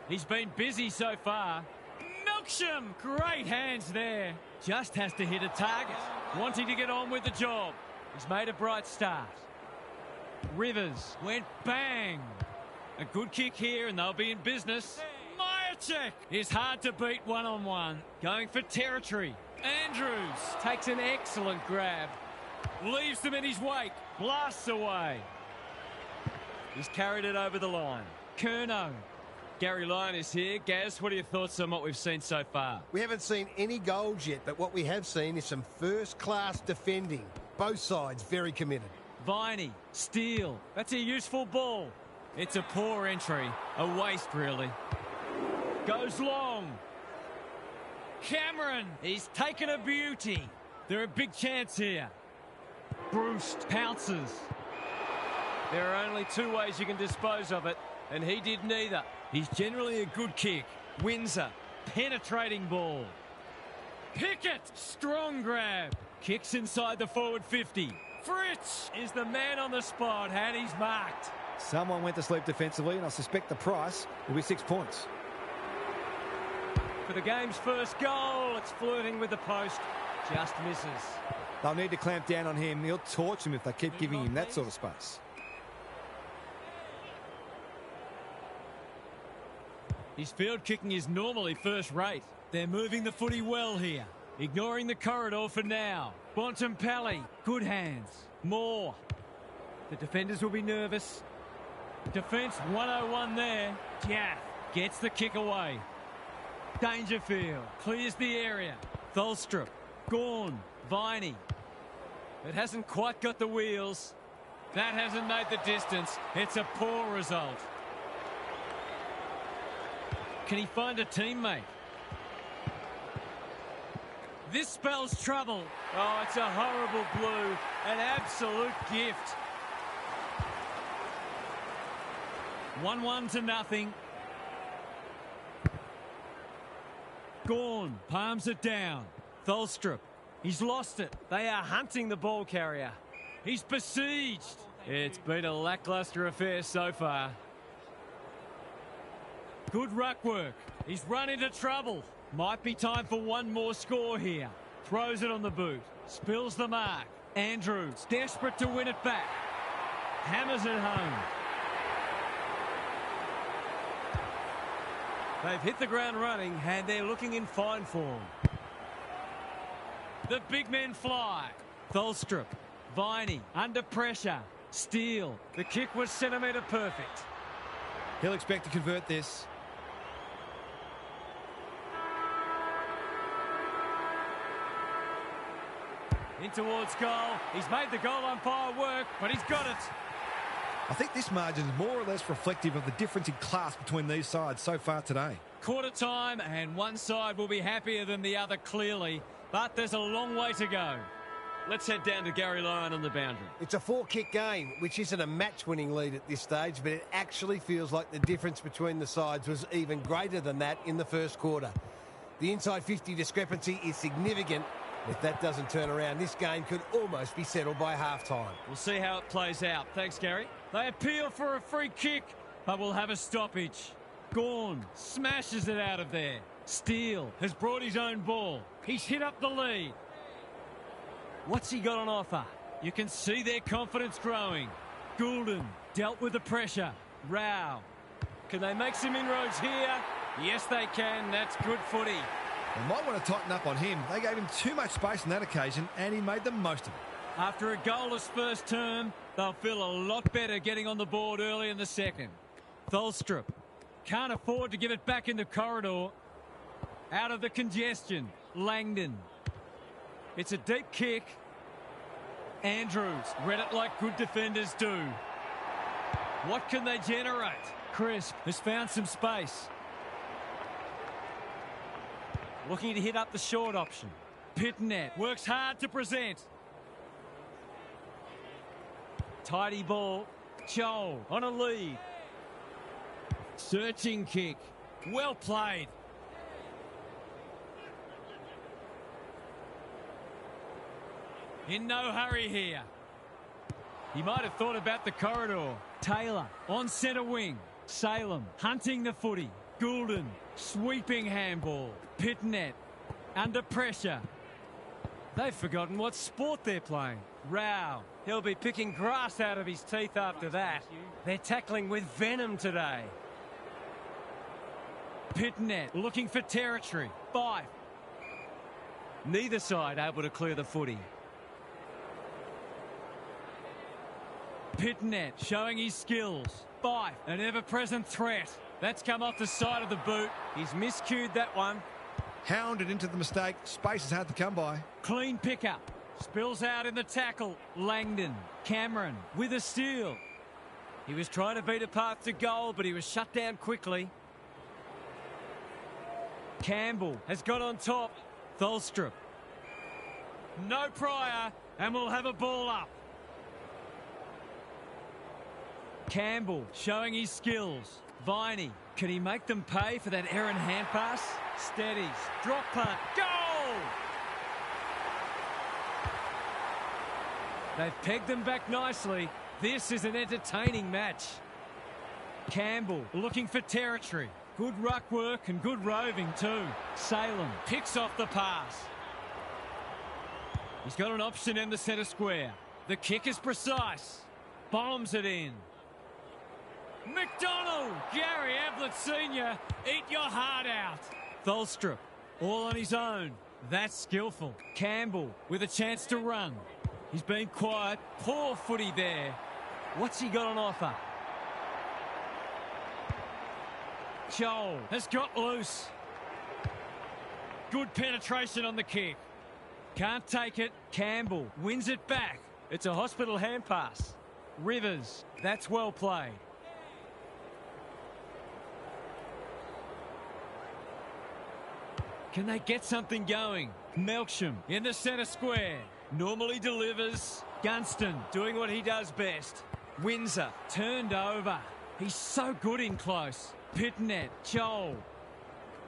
He's been busy so far. Melksham. Great hands there. Just has to hit a target. Wanting to get on with the job. He's made a bright start. Rivers went bang. A good kick here and they'll be in business. Myercheck is hard to beat one-on-one. Going for territory. Andrews takes an excellent grab. Leaves them in his wake. Blasts away. He's carried it over the line. Curnow. Gary Lyon is here. Gaz, what are your thoughts on what we've seen so far? We haven't seen any goals yet, but what we have seen is some first-class defending. Both sides very committed. Viney, Steele. That's a useful ball. It's a poor entry. A waste, really. Goes long. Cameron. He's taken a beauty. They're a big chance here. Bruce pounces. There are only two ways you can dispose of it, and he did neither. He's generally a good kick. Windsor, penetrating ball. Pickett, strong grab. Kicks inside the forward 50. Fritz is the man on the spot, and he's marked. Someone went to sleep defensively, and I suspect the price will be 6 points. For the game's first goal, it's flirting with the post. Just misses. They'll need to clamp down on him. He'll torch him if they keep giving him that sort of space. His field kicking is normally first rate. They're moving the footy well here. Ignoring the corridor for now. Bontempelli, good hands. Moore. The defenders will be nervous. Defence 101 there. Jaff gets the kick away. Dangerfield clears the area. Tholstrup, Gawn, Viney. It hasn't quite got the wheels. That hasn't made the distance. It's a poor result. Can he find a teammate? This spells trouble. Oh, it's a horrible blue. An absolute gift. 1-1 to nothing. Gawn palms it down. Tholstrup. He's lost it. They are hunting the ball carrier. He's besieged. It's been a lacklustre affair so far. Good ruck work. He's run into trouble. Might be time for one more score here. Throws it on the boot. Spills the mark. Andrews desperate to win it back. Hammers it home. They've hit the ground running and they're looking in fine form. The big men fly. Tholstrup. Viney under pressure. Steele. The kick was centimetre perfect. He'll expect to convert this. In towards goal. He's made the goal umpire work, but he's got it. I think this margin is more or less reflective of the difference in class between these sides so far today. Quarter time, and one side will be happier than the other, clearly. But there's a long way to go. Let's head down to Gary Lyon on the boundary. It's a 4-kick game, which isn't a match-winning lead at this stage, but it actually feels like the difference between the sides was even greater than that in the first quarter. The inside 50 discrepancy is significant, If that doesn't turn around, this game could almost be settled by half-time. We'll see how it plays out. Thanks, Gary. They appeal for a free kick, but we'll have a stoppage. Gawn smashes it out of there. Steele has brought his own ball. He's hit up the lead. What's he got on offer? You can see their confidence growing. Goulden dealt with the pressure. Rao. Can they make some inroads here? Yes, they can. That's good footy. They might want to tighten up on him. They gave him too much space on that occasion, and he made the most of it. After a goalless first term, they'll feel a lot better getting on the board early in the second. Tholstrup can't afford to give it back in the corridor. Out of the congestion, Langdon. It's a deep kick. Andrews read it like good defenders do. What can they generate? Crisp has found some space. Looking to hit up the short option. Pitnet works hard to present. Tidy ball. Joel on a lead. Searching kick. Well played. In no hurry here. He might have thought about the corridor. Taylor on centre wing. Salem hunting the footy. Goulden sweeping handball. Pitnet under pressure. They've forgotten what sport they're playing. Rao, he'll be picking grass out of his teeth after that. They're tackling with venom today. Pitnet looking for territory. 5. Neither side able to clear the footy. Pitnet showing his skills. 5. An ever-present threat. That's come off the side of the boot. He's miscued that one. Hounded into the mistake. Space is hard to come by. Clean pickup. Spills out in the tackle. Langdon. Cameron with a steal. He was trying to beat a path to goal, but he was shut down quickly. Campbell has got on top. Tholstrup. No prior, and we'll have a ball up. Campbell showing his skills. Viney, can he make them pay for that errant hand pass? Steadies. Drop punt. Goal! They've pegged them back nicely. This is an entertaining match. Campbell looking for territory. Good ruck work and good roving too. Salem picks off the pass. He's got an option in the centre square. The kick is precise. Bombs it in. McDonald! Gary Ablett Sr. Eat your heart out. Tholstrup all on his own. That's skillful. Campbell with a chance to run. He's been quiet. Poor footy there. What's he got on offer? Joel has got loose. Good penetration on the kick. Can't take it. Campbell wins it back. It's a hospital hand pass. Rivers, that's well played. Can they get something going? Melksham in the centre square. Normally delivers. Gunston doing what he does best. Windsor turned over. He's so good in close. Pitnet, Joel.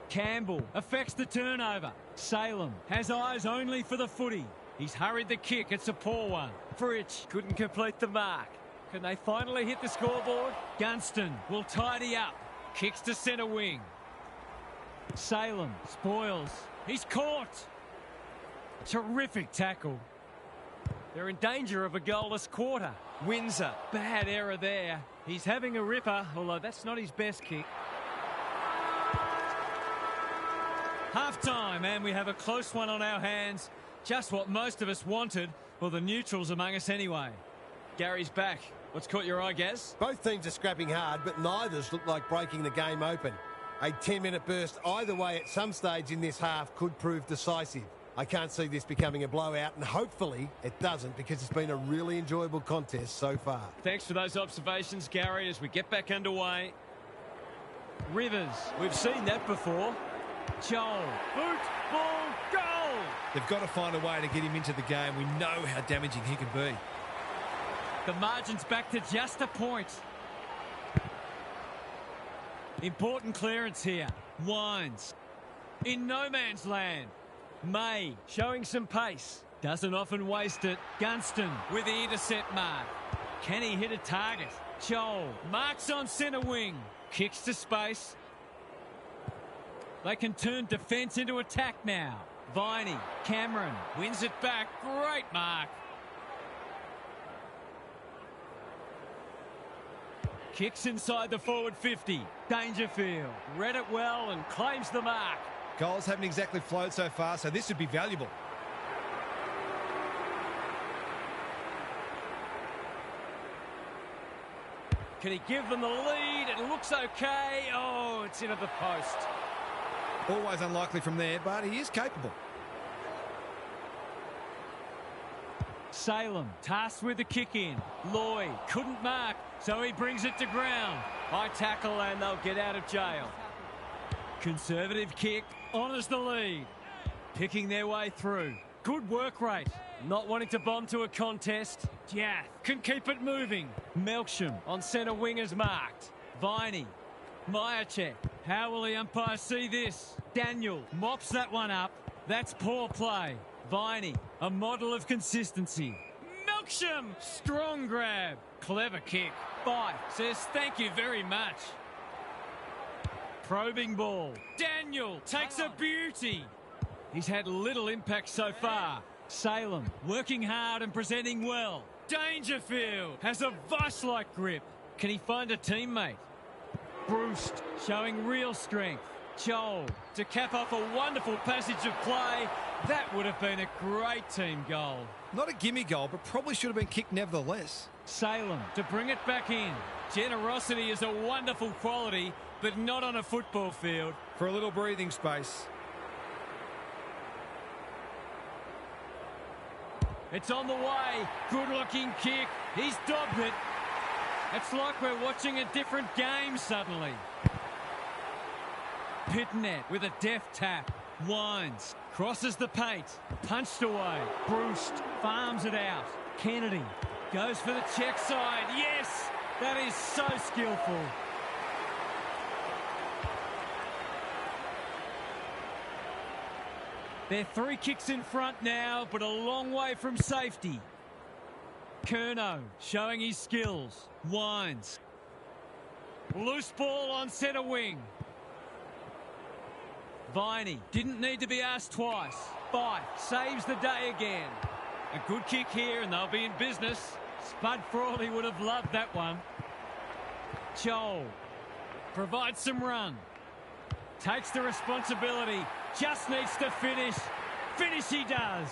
Campbell affects the turnover. Salem has eyes only for the footy. He's hurried the kick. It's a poor one. Fritsch couldn't complete the mark. Can they finally hit the scoreboard? Gunston will tidy up. Kicks to centre wing. Salem spoils. He's caught. Terrific tackle. They're in danger of a goalless quarter. Windsor, bad error there. He's having a ripper, although that's not his best kick. Half-time, and we have a close one on our hands. Just what most of us wanted, or the neutrals among us anyway. Gary's back. What's caught your eye, Gaz? Both teams are scrapping hard, but neither's look like breaking the game open. A 10-minute burst either way at some stage in this half could prove decisive. I can't see this becoming a blowout, and hopefully it doesn't, because it's been a really enjoyable contest so far. Thanks for those observations, Gary, as we get back underway. Rivers, we've seen that before. Joel, boot, ball, goal! They've got to find a way to get him into the game. We know how damaging he can be. The margin's back to just a point. Important clearance here. Wines. In no man's land. May showing some pace. Doesn't often waste it. Gunston with the intercept mark. Can he hit a target? Joel marks on centre wing. Kicks to space. They can turn defence into attack now. Viney, Cameron wins it back. Great mark. Kicks inside the forward 50. Dangerfield read it well and claims the mark. Goals haven't exactly flowed so far, so this would be valuable. Can he give them the lead? It looks okay. Oh, it's into the post. Always unlikely from there, but he is capable. Salem tasked with the kick in. Lloyd couldn't mark, so he brings it to ground. High tackle and they'll get out of jail. Conservative kick, honours the lead. Picking their way through. Good work rate. Not wanting to bomb to a contest. Jath can keep it moving. Melksham on centre wing is marked. Viney. Myercheck. How will the umpire see this? Daniel mops that one up. That's poor play. Viney, a model of consistency. Melksham, strong grab. Clever kick. Fife says thank you very much. Probing ball. Daniel takes a beauty. He's had little impact so far. Salem working hard and presenting well. Dangerfield has a vice-like grip. Can he find a teammate? Bruce showing real strength. Joel to cap off a wonderful passage of play. That would have been a great team goal. Not a gimme goal, but probably should have been kicked nevertheless. Salem to bring it back in. Generosity is a wonderful quality, but not on a football field. For a little breathing space. It's on the way. Good-looking kick. He's dobbed it. It's like we're watching a different game suddenly. Pitnet with a deft tap. Winds. Crosses the paint. Punched away. Bruce farms it out. Kennedy goes for the check side. Yes! That is so skillful. They're 3 kicks in front now, but a long way from safety. Curnow showing his skills. Winds. Loose ball on centre wing. Viney didn't need to be asked twice. Fife saves the day again. A good kick here and they'll be in business. Spud Frawley would have loved that one. Joel provides some run. Takes the responsibility. Just needs to finish. Finish he does.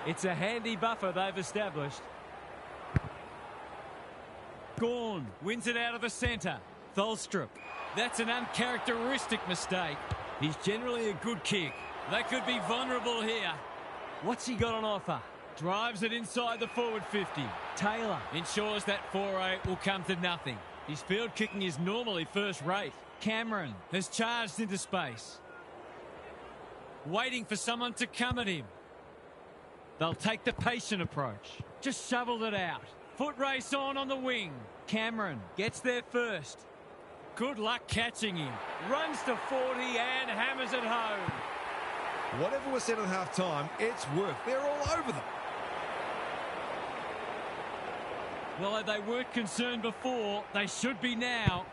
It's a handy buffer they've established. Gawn wins it out of the centre. Tholstrup. That's an uncharacteristic mistake. He's generally a good kick. They could be vulnerable here. What's he got on offer? Drives it inside the forward 50. Taylor ensures that foray will come to nothing. His field kicking is normally first rate. Cameron has charged into space. Waiting for someone to come at him. They'll take the patient approach. Just shoveled it out. Foot race on the wing. Cameron gets there first. Good luck catching him. Runs to 40 and hammers it home. Whatever was said at half-time, it's worked. They're all over them. Well, they weren't concerned before. They should be now.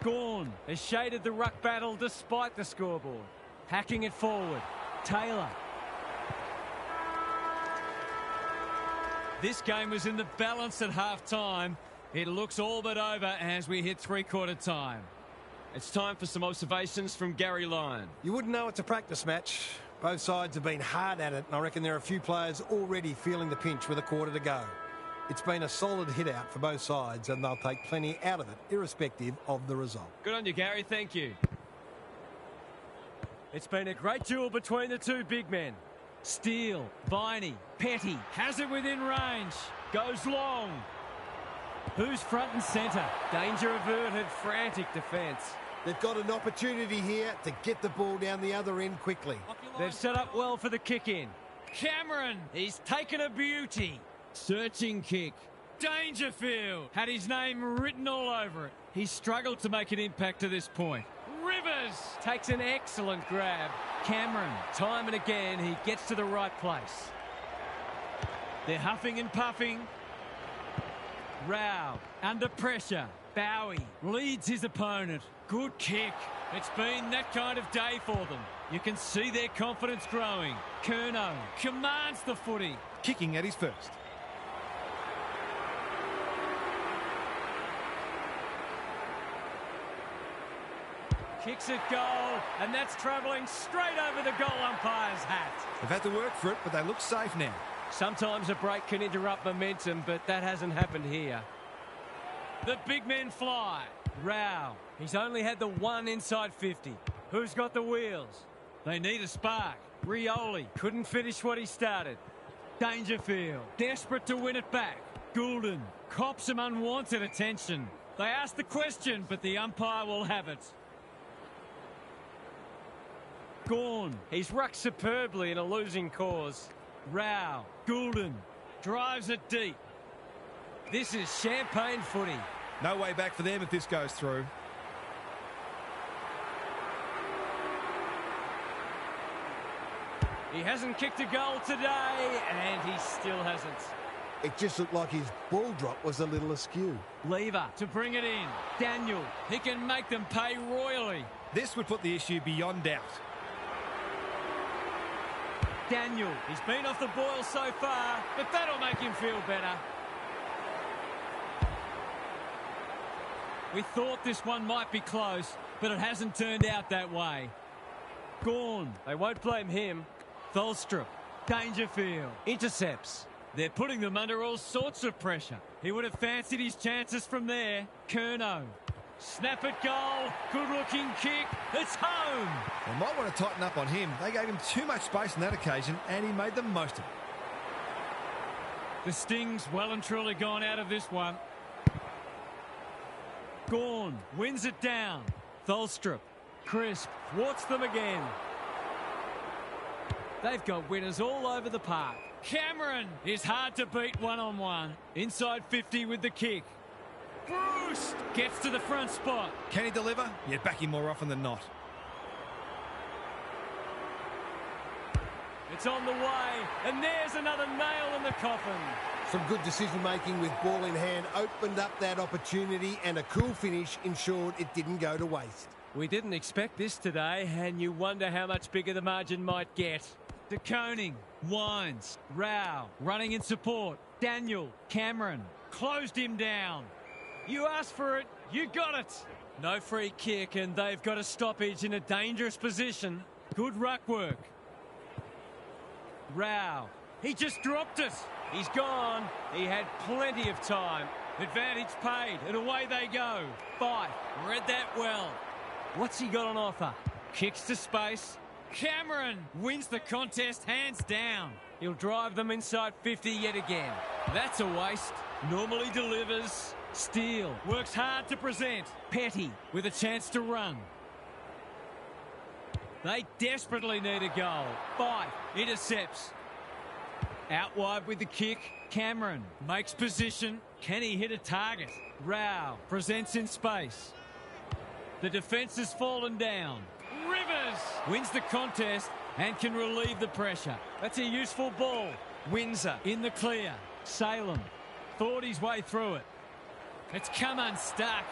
Gawn has shaded the ruck battle despite the scoreboard. Hacking it forward. Taylor. This game was in the balance at half-time. It looks all but over as we hit three-quarter time. It's time for some observations from Gary Lyon. You wouldn't know it's a practice match. Both sides have been hard at it, and I reckon there are a few players already feeling the pinch with a quarter to go. It's been a solid hit-out for both sides, and they'll take plenty out of it, irrespective of the result. Good on you, Gary. Thank you. It's been a great duel between the two big men. Steele, Viney, Petty has it within range. Goes long. Who's front and centre? Danger averted, frantic defence. They've got an opportunity here to get the ball down the other end quickly. They've set up well for the kick-in. Cameron, he's taken a beauty. Searching kick. Dangerfield had his name written all over it. He struggled to make an impact to this point. Rivers takes an excellent grab. Cameron, time and again, he gets to the right place. They're huffing and puffing. Rao, under pressure. Bowie leads his opponent. Good kick. It's been that kind of day for them. You can see their confidence growing. Curnow commands the footy. Kicking at his first. Kicks it goal, and that's travelling straight over the goal umpire's hat. They've had to work for it, but they look safe now. Sometimes a break can interrupt momentum, but that hasn't happened here. The big men fly. Rao, he's only had the one inside 50. Who's got the wheels? They need a spark. Rioli couldn't finish what he started. Dangerfield, desperate to win it back. Goulden cops some unwanted attention. They ask the question, but the umpire will have it. Gawn, he's rucked superbly in a losing cause. Rao, Goulden, drives it deep. This is champagne footy. No way back for them if this goes through. He hasn't kicked a goal today, and he still hasn't. It just looked like his ball drop was a little askew. Lever to bring it in. Daniel, he can make them pay royally. This would put the issue beyond doubt. Daniel, he's been off the boil so far, but that'll make him feel better. We thought this one might be close, but it hasn't turned out that way. Gawn, they won't blame him. Tholstrup, Dangerfield, intercepts. They're putting them under all sorts of pressure. He would have fancied his chances from there. Curnow, snap at goal, good-looking kick, it's home. They might want to tighten up on him. They gave him too much space on that occasion, and he made the most of it. The sting's well and truly gone out of this one. Gawn wins it down. Tholstrup, Crisp, thwarts them again. They've got winners all over the park. Cameron is hard to beat one-on-one. Inside 50 with the kick. Bruce gets to the front spot. Can he deliver? Yeah, back him more often than not. It's on the way, and there's another nail in the coffin. Some good decision-making with ball in hand opened up that opportunity, and a cool finish ensured it didn't go to waste. We didn't expect this today, and you wonder how much bigger the margin might get. De Koning, Wines, Rao, running in support. Daniel, Cameron, closed him down. You asked for it, you got it. No free kick, and they've got a stoppage in a dangerous position. Good ruck work. Rao, he just dropped it. He's gone. He had plenty of time. Advantage paid, and away they go. Fife, read that well. What's he got on offer? Kicks to space. Cameron wins the contest hands down. He'll drive them inside 50 yet again. That's a waste. Normally delivers. Steele works hard to present. Petty with a chance to run. They desperately need a goal. Fife intercepts. Out wide with the kick. Cameron makes position. Can he hit a target? Rao presents in space. The defence has fallen down. Rivers wins the contest and can relieve the pressure. That's a useful ball. Windsor in the clear. Salem thought his way through it. It's come unstuck.